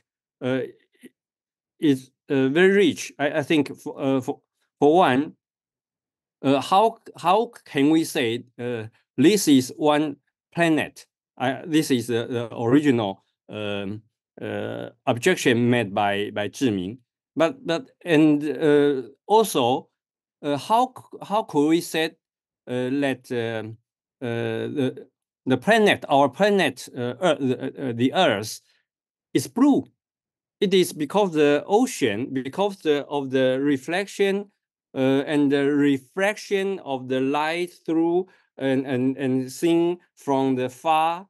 [SPEAKER 4] is very rich. I think for one, how can we say this is one planet? This is the original objection made by Zhiming. But also, how could we say that the planet, our planet, the Earth, is blue? It is because the ocean, because of the reflection and the refraction of the light through and seen from the far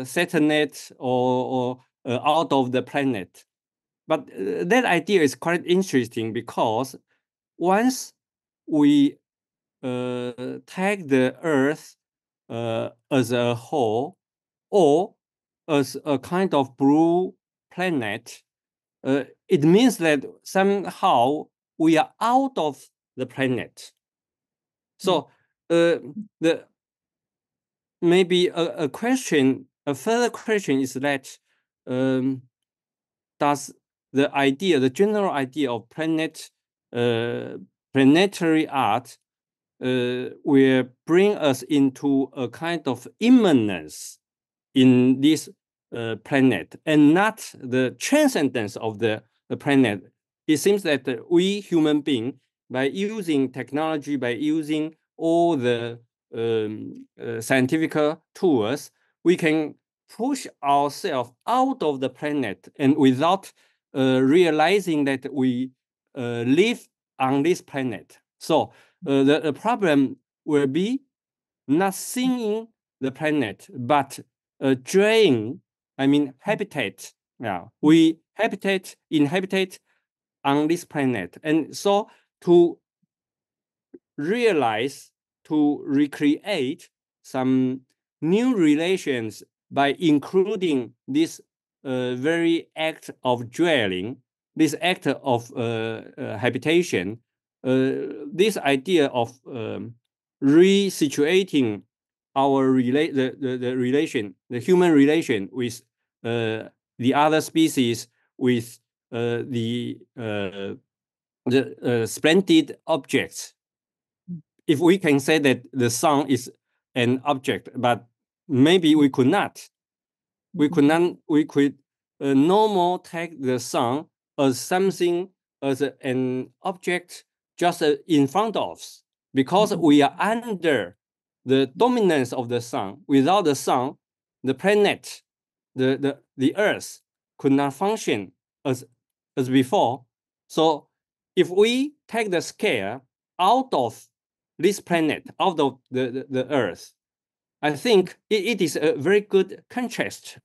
[SPEAKER 4] satellite or out of the planet. But that idea is quite interesting because once we take the Earth as a whole or as a kind of blue planet, it means that somehow we are out of the planet. So maybe a further question is that does the general idea of planetary art will bring us into a kind of immanence in this planet and not the transcendence of the planet? It seems that we human beings, by using technology, by using all the scientific tools, we can push ourselves out of the planet and without realizing that we live on this planet. So the problem will be not seeing the planet, but habitat. Yeah, we inhabitate on this planet. And so to realize, to recreate some new relations by including this very act of dwelling, this act of habitation, this idea of resituating our the human relation with the other species, with the splendid objects. If we can say that the sun is an object, but maybe we could not. We could no more take the sun as something, as an object just in front of us, because we are under the dominance of the sun. Without the sun, the planet, the Earth could not function as before. So if we take the scale out of this planet, out of the Earth, I think it is a very good contrast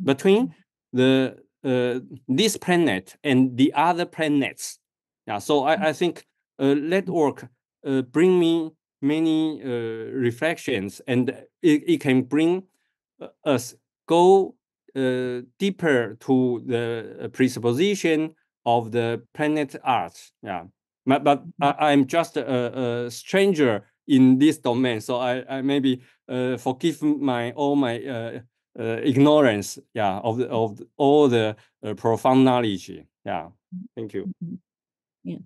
[SPEAKER 4] between this planet and the other planets. Yeah, so I think that work bring me many reflections, and it can bring us go deeper to the presupposition of the Planetary Art. Yeah, but I'm just a stranger in this domain, so I maybe forgive all my ignorance. Yeah, of all the profound knowledge. Yeah, thank you.
[SPEAKER 3] Yeah.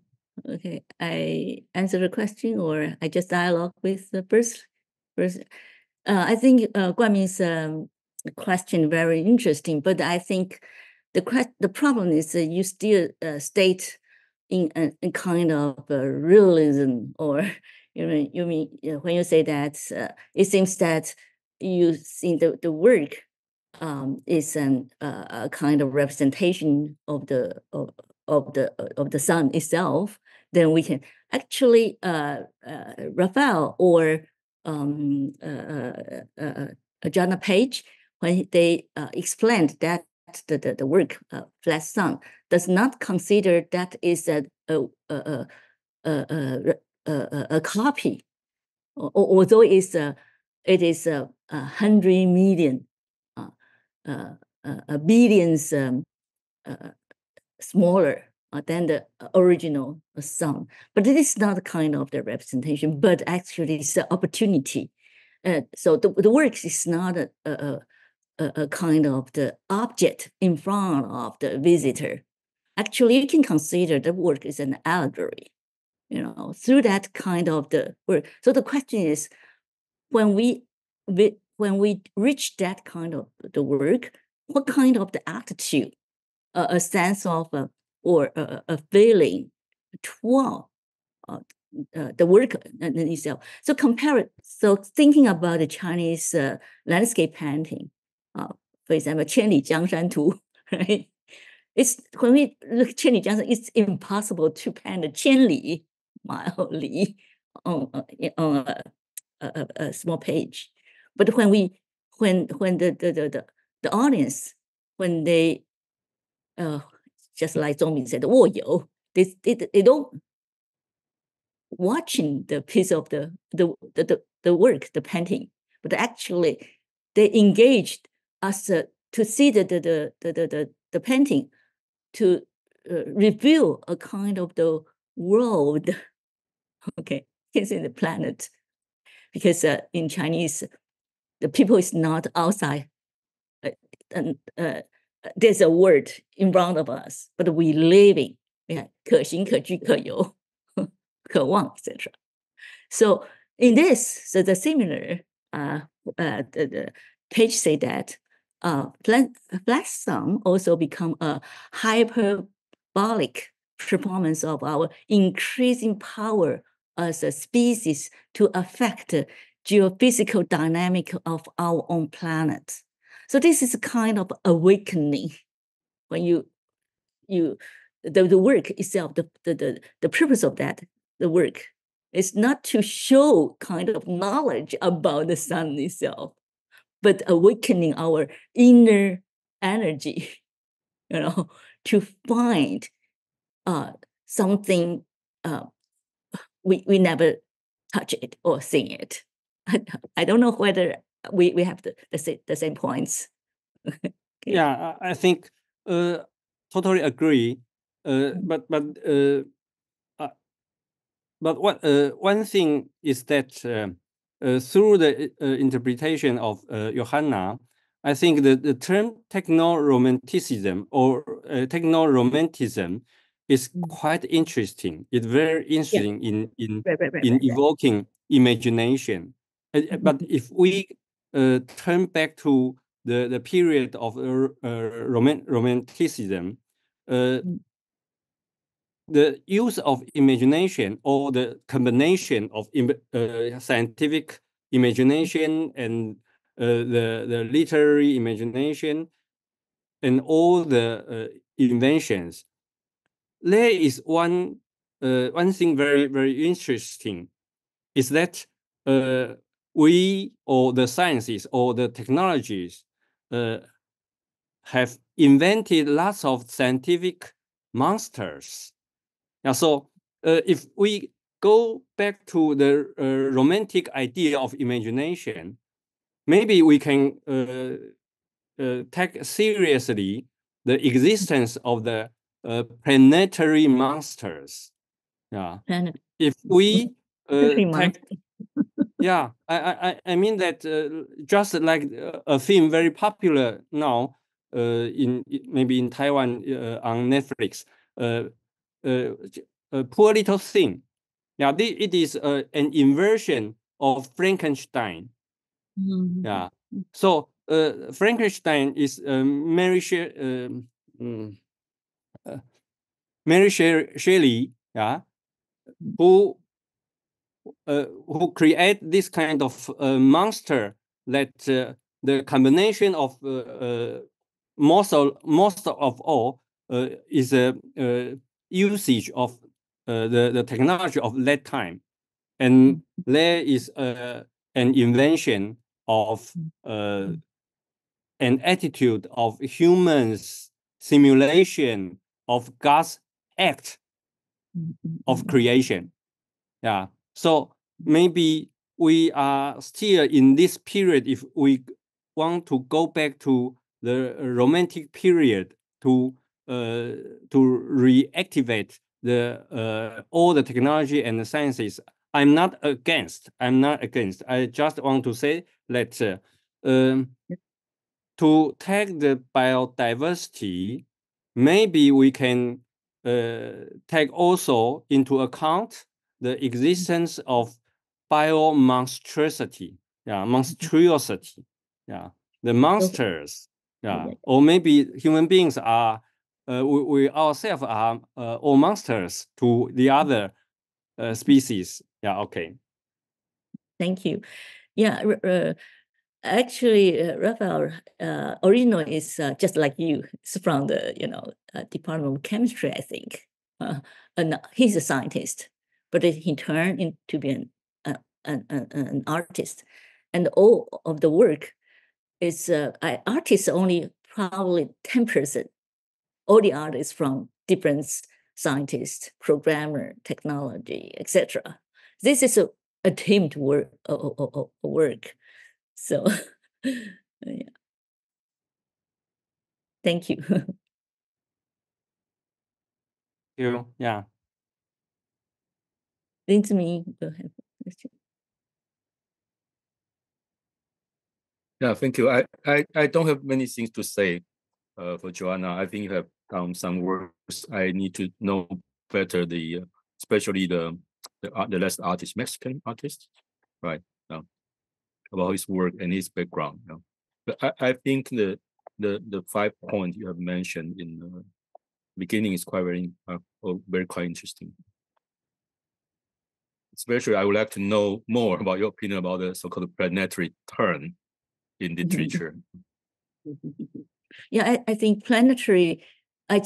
[SPEAKER 3] Okay, I answer the question, or I just dialogue with the first. I think Guanming's question very interesting, but I think the problem is that you still state in a kind of realism, or you mean when you say that it seems that you think the work is a kind of representation of the sun itself, then we can actually Raphael or Johanna Page, when they explained that the work Flat Sun does not consider that is a copy, although it is 100 million billions smaller than the original sun. But it is not kind of the representation, but actually it's an opportunity. So the work is not a kind of the object in front of the visitor. Actually, you can consider the work is an allegory, through that kind of the work. So the question is, when we reach that kind of the work, what kind of the attitude, a sense of or a feeling toward the work in itself. So so thinking about the Chinese landscape painting, for example, 千里江山图, right? It's when we look at 千里江山, it's impossible to paint a 千里 mile li on a small page. But when the audience, when they just like Zhongming said, 握有, they don't watching the piece of the work, the painting, but actually they engaged us to see the painting, to reveal a kind of the world. Okay, you can say the planet, because in Chinese, the people is not outside. There's a word in front of us, but we living. Yeah, 可行可居可游 渴望, etc. So in this, so the similar the page say that Flat Sun also become a hyperbolic performance of our increasing power as a species to affect the geophysical dynamic of our own planet. So this is a kind of awakening when the work itself, the purpose of that, the work is not to show kind of knowledge about the sun itself, but awakening our inner energy, to find something we never touch it or sing it. I don't know whether we have the same points.
[SPEAKER 4] Okay. Yeah, I think totally agree. But what one thing is that through the interpretation of Johanna, I think the term techno-romanticism or techno-romanticism is quite interesting. It's very interesting in evoking imagination. But if we turn back to the period of romanticism, the use of imagination, or the combination of scientific imagination and the literary imagination and all the inventions, there is one thing very, very interesting, is that we, or the sciences or the technologies, have invented lots of scientific monsters. Yeah, so if we go back to the romantic idea of imagination, maybe we can take seriously the existence of the planetary monsters. Yeah. If we take, yeah, I mean that just like a film very popular now maybe in Taiwan on Netflix, Poor Little Thing. Yeah, it is an inversion of Frankenstein. Yeah. So Frankenstein is Mary Shelley, yeah, who create this kind of monster that the combination of most of all is a usage of the technology of that time, and there is an invention of an attitude of humans simulation of God's act of creation. Yeah. So maybe we are still in this period if we want to go back to the Romantic period to reactivate the all the technology and the sciences. I'm not against. I just want to say that to take the biodiversity, maybe we can take also into account the existence of biomonstrosity, monstrosity, the monsters, or maybe human beings are, we ourselves are all monsters to the other species. Yeah, okay.
[SPEAKER 3] Thank you. Yeah, actually, Raphael originally is just like you. It's from the Department of Chemistry, I think. And he's a scientist, but he turned into be an artist, and all of the work is artists only probably 10%. All the artists from different scientists, programmer, technology, etc. This is a team work. So, yeah. Thank you.
[SPEAKER 4] Yeah.
[SPEAKER 3] Lindsay, go ahead.
[SPEAKER 1] Yeah, thank you. I don't have many things to say for Johanna. I think you have done some works. I need to know better especially the last artist, Mexican artist, right? About his work and his background. But I think the 5 points you have mentioned in the beginning is quite interesting. Especially, I would like to know more about your opinion about the so-called planetary turn in literature.
[SPEAKER 3] Yeah, I think planetary. I've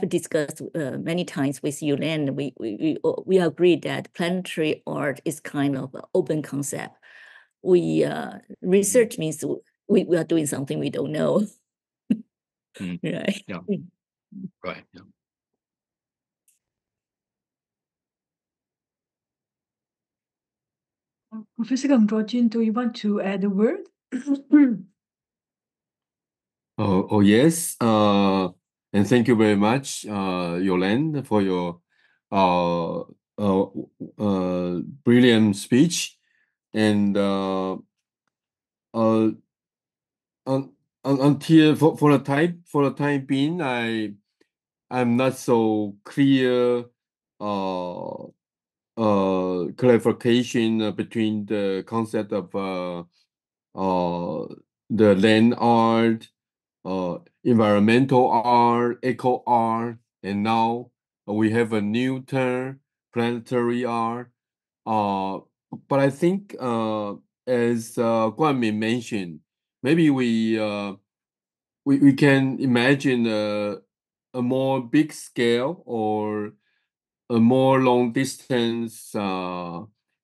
[SPEAKER 3] discussed many times with Yolaine. We agree that planetary art is kind of an open concept. Research means we are doing something we don't know. Right.
[SPEAKER 1] Yeah. Right. Yeah.
[SPEAKER 2] Professor Gambrojin, do you want to add a word?
[SPEAKER 5] Oh yes. And thank you very much, Yolaine, for your brilliant speech. And until for the time being, I'm not so clear clarification between the concept of the land art, environmental art, eco art, and now we have a new term, planetary art. But I think as Guanmin mentioned, maybe we can imagine a more big scale or a more long distance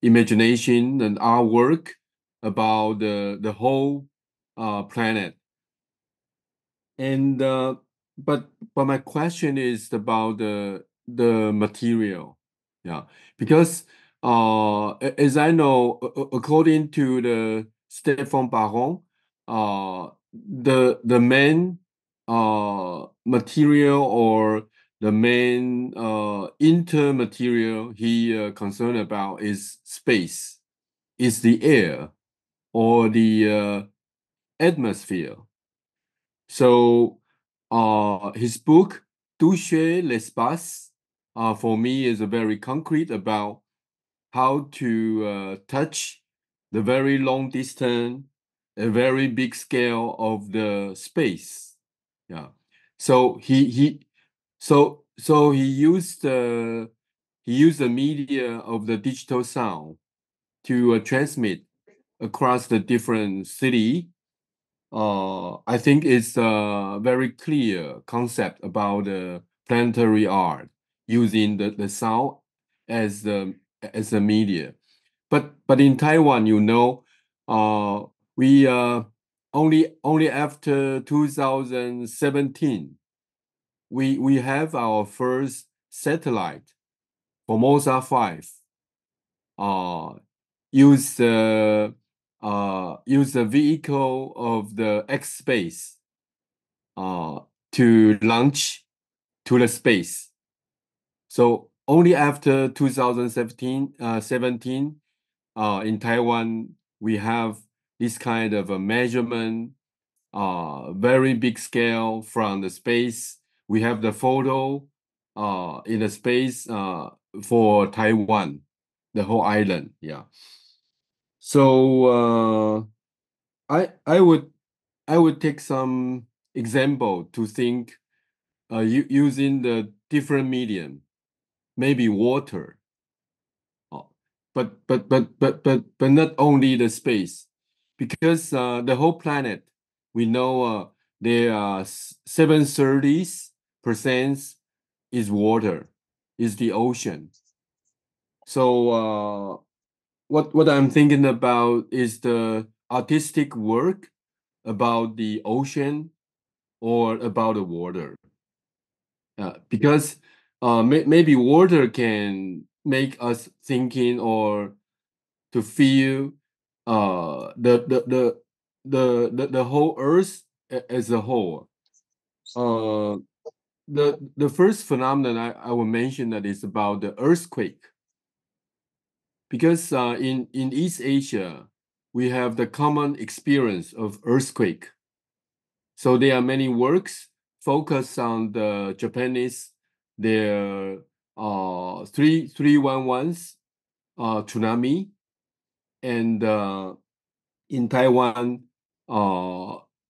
[SPEAKER 5] imagination and artwork about the whole planet. And but my question is about the material, because as I know, according to the Stéphane Baron, the main material or the main intermaterial he concerned about is space, is the air or the atmosphere. So his book Toucher l'espace for me is a very concrete about how to touch the very long distance, a very big scale of the space. Yeah. So he used the media of the digital sound to transmit across the different city. I think it's a very clear concept about the planetary art using the sound as a media. But in Taiwan, you know, we only after 2017 we have our first satellite, Formosa 5. Use the vehicle of the X space to launch to the space. So only after 2017 in Taiwan, we have this kind of a measurement, very big scale from the space. We have the photo in the space for Taiwan, the whole island. Yeah. So I would take some example to think using the different medium, maybe water. But not only the space, because the whole planet, we know there are 730% is water, is the ocean. So what I'm thinking about is the artistic work about the ocean or about the water, because maybe water can make us thinking or to feel the whole Earth as a whole. The first phenomenon I will mention that is about the earthquake, because in East Asia we have the common experience of earthquake. So there are many works focused on the Japanese, their 311's tsunami, and in Taiwan,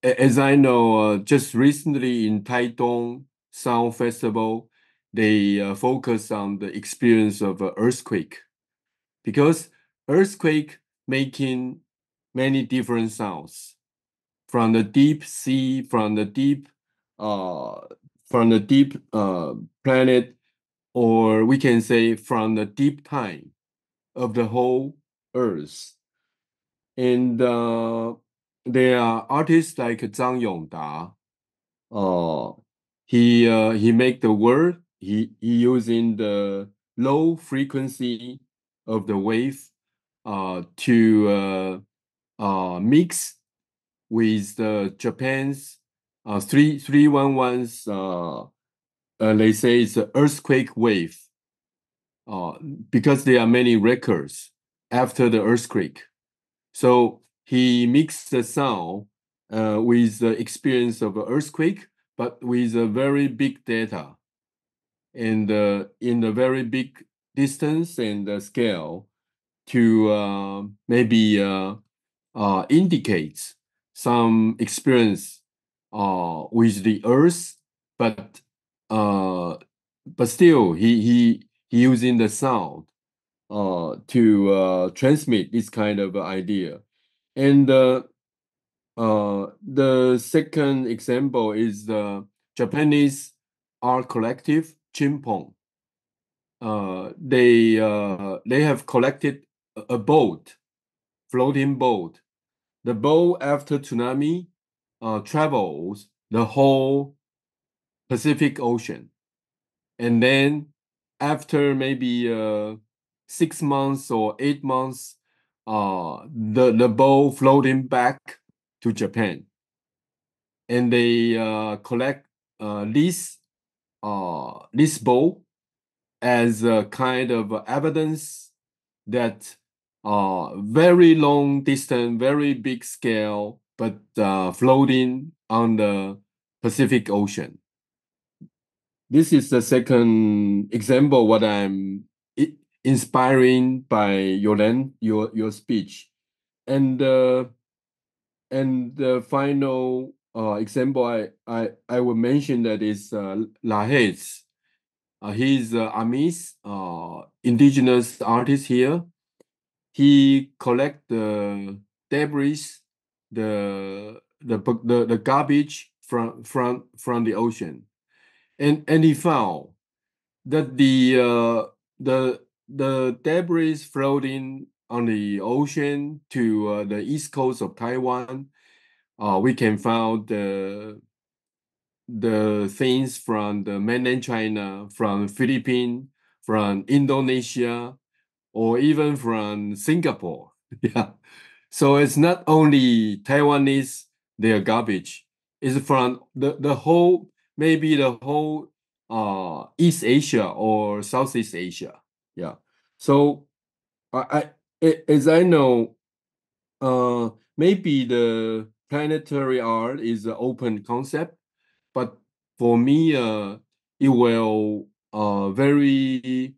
[SPEAKER 5] as I know, just recently in Taitung Sound Festival, they focus on the experience of earthquake, because earthquake making many different sounds from the deep sea, from the deep planet, or we can say from the deep time of the whole Earth. And there are artists like Zhang Yongda. He make the word. He using the low frequency of the wave to mix with the Japan's 311's. They say it's an earthquake wave because there are many records after the earthquake. So he mixed the sound with the experience of an earthquake, but with a very big data and in a very big distance and scale to maybe indicate some experience with the Earth, but still he using the sound to transmit this kind of idea. And the second example is the Japanese art collective Chimpong. They have collected a boat, floating boat. The boat after tsunami travels the whole Pacific Ocean, and then after maybe 6 months or 8 months, the boat floating back to Japan. and they collect this bowl as a kind of evidence that very long distance, very big scale, but floating on the Pacific Ocean. This is the second example what I'm inspiring by Yolaine, your speech. And the final example I will mention that is Lahez. He's Amis, indigenous artist here. He collect the debris, the garbage from the ocean, and he found that the debris floating on the ocean to the east coast of Taiwan, we can find the things from the mainland China, from Philippines, from Indonesia, or even from Singapore. Yeah. So it's not only Taiwanese, their garbage. It's from the whole, maybe the whole East Asia or Southeast Asia. Yeah. So as I know, maybe the planetary art is an open concept, but for me, it will very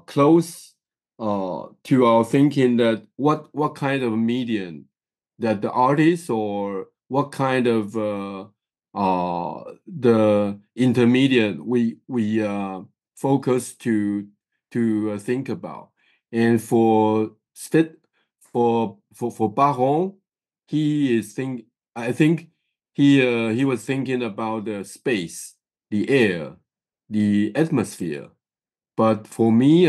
[SPEAKER 5] close to our thinking that what kind of medium that the artist or what kind of the intermediate we focus to think about. And for Baron, I think he was thinking about the space, the air, the atmosphere. But for me,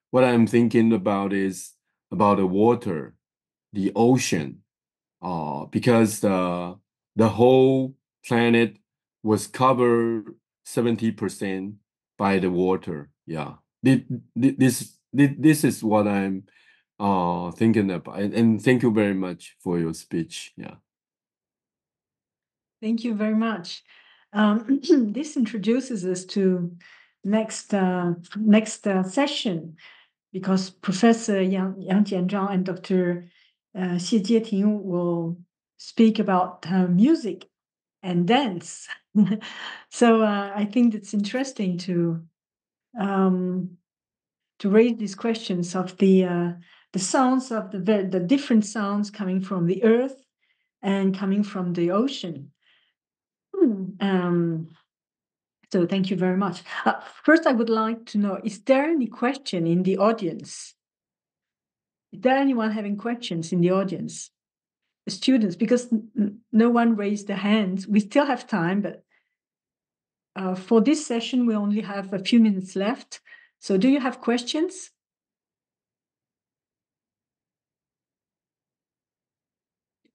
[SPEAKER 5] what I'm thinking about is about the water, the ocean, because the whole planet was covered 70% by the water. Yeah, this is what I'm thinking about. And thank you very much for your speech. Yeah.
[SPEAKER 2] Thank you very much. This introduces us to next session, because Professor Yang Jianzhang and Dr. Xie Jieting will speak about music and dance. So I think it's interesting to raise these questions of the sounds of the different sounds coming from the earth and coming from the ocean. So thank you very much. First, I would like to know, is there any question in the audience? Is there anyone having questions in the audience? The students, because no one raised their hands. We still have time, but for this session, we only have a few minutes left. So do you have questions?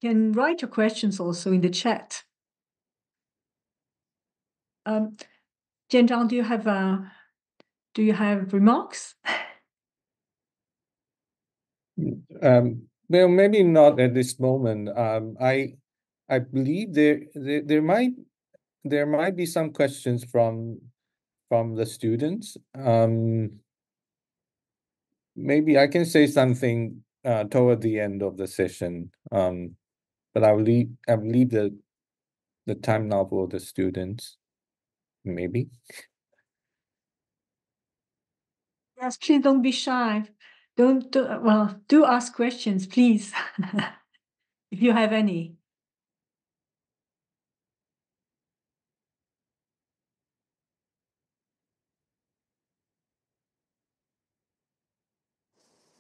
[SPEAKER 2] You can write your questions also in the chat. Jianzhang, do you have remarks?
[SPEAKER 6] Well, maybe not at this moment. I believe there might be some questions from the students. Maybe I can say something toward the end of the session. But I will leave the time now for the students. Maybe.
[SPEAKER 2] Yes, please don't be shy. Do ask questions, please, if you have any.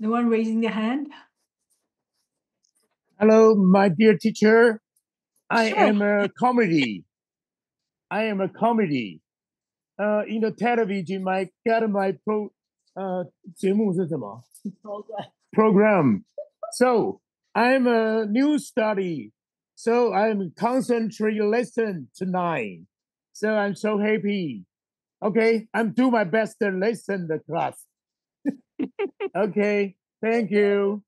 [SPEAKER 2] No one raising their hand?
[SPEAKER 7] Hello, my dear teacher. I
[SPEAKER 2] Sure.
[SPEAKER 7] am a comedy. In the television, my program. So I'm a new study. So I'm concentrate lesson tonight. So I'm so happy. Okay, I'm do my best to listen the class. Okay, thank you.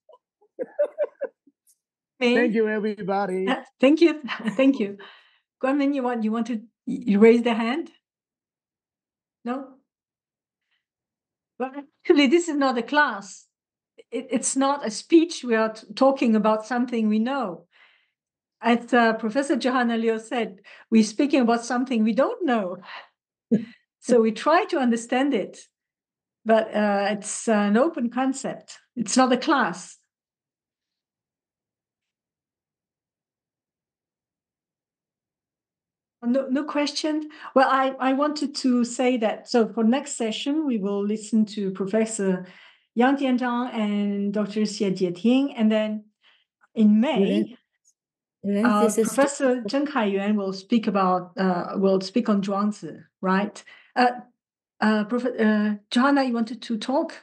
[SPEAKER 7] Thank you, everybody.
[SPEAKER 2] Thank you. Thank you. Guanmin, you want to raise the hand? No? Well, actually, this is not a class. It's not a speech. We are talking about something we know. As Professor Johanna Leo said, we're speaking about something we don't know. So we try to understand it, but it's an open concept. It's not a class. No question. Well, I wanted to say that, so for next session, we will listen to Professor Yang Tianzhang and Dr. Xie Jieting. And then in May, Professor Zheng Kaiyuan will speak about, will speak on Zhuangzi, right? Johanna, you wanted to talk?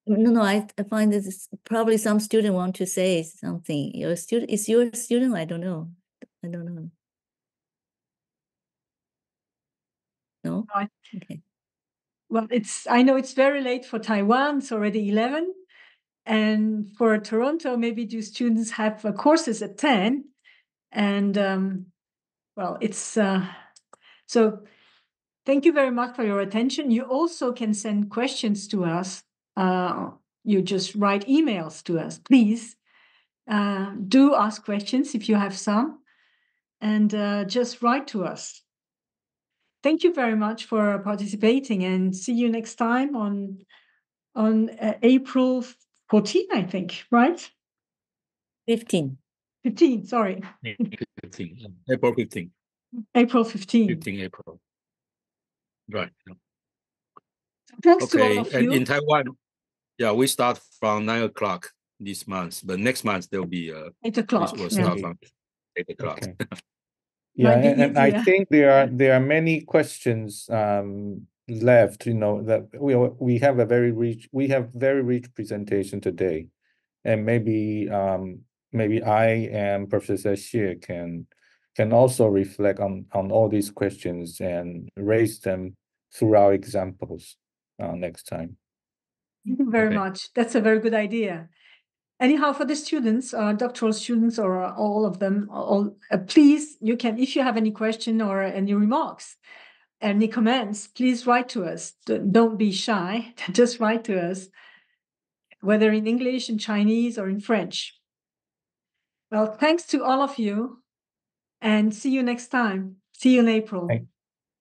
[SPEAKER 3] No, I find this probably some student want to say something. Your student is your student? I don't know. No? Okay.
[SPEAKER 2] Well, I know it's very late for Taiwan. It's already 11. And for Toronto, maybe do students have courses at 10? And well, it's so thank you very much for your attention. You also can send questions to us. You just write emails to us. Please do ask questions if you have some, and just write to us. Thank you very much for participating, and see you next time on April 14, I think, right?
[SPEAKER 3] 15.
[SPEAKER 2] 15, sorry.
[SPEAKER 1] 15. April 15.
[SPEAKER 2] April 15.
[SPEAKER 1] 15 April. Right.
[SPEAKER 2] Thanks to all of
[SPEAKER 1] and
[SPEAKER 2] you.
[SPEAKER 1] in Taiwan, yeah, we start from 9 o'clock this month, but next month there'll be
[SPEAKER 2] 8 o'clock.
[SPEAKER 1] We'll start from 8 o'clock.
[SPEAKER 6] Okay. Yeah,
[SPEAKER 2] Might be
[SPEAKER 6] and I
[SPEAKER 2] easier.
[SPEAKER 6] think there are many questions left. You know, that we have very rich presentation today, and maybe I and Professor Xie can also reflect on all these questions and raise them through our examples next time.
[SPEAKER 2] Thank you very much. That's a very good idea. Anyhow, for the students, doctoral students, or all of them, please, you can, if you have any question or any remarks, any comments, please write to us. Don't be shy. Just write to us, whether in English, in Chinese, or in French. Well, thanks to all of you, and see you next time. See you in April.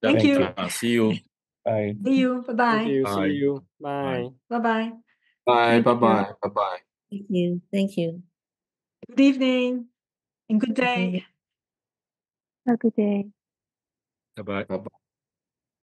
[SPEAKER 2] Thank you.
[SPEAKER 1] See you.
[SPEAKER 6] Bye.
[SPEAKER 2] See you. Bye-bye.
[SPEAKER 4] Thank you.
[SPEAKER 1] Bye.
[SPEAKER 4] See you. Bye.
[SPEAKER 2] Bye-bye.
[SPEAKER 5] Bye,
[SPEAKER 2] Thank you.
[SPEAKER 5] bye, bye, bye.
[SPEAKER 3] Thank you.
[SPEAKER 2] Good evening and good day.
[SPEAKER 3] Have a good day.
[SPEAKER 1] Bye-bye.
[SPEAKER 5] Bye, bye.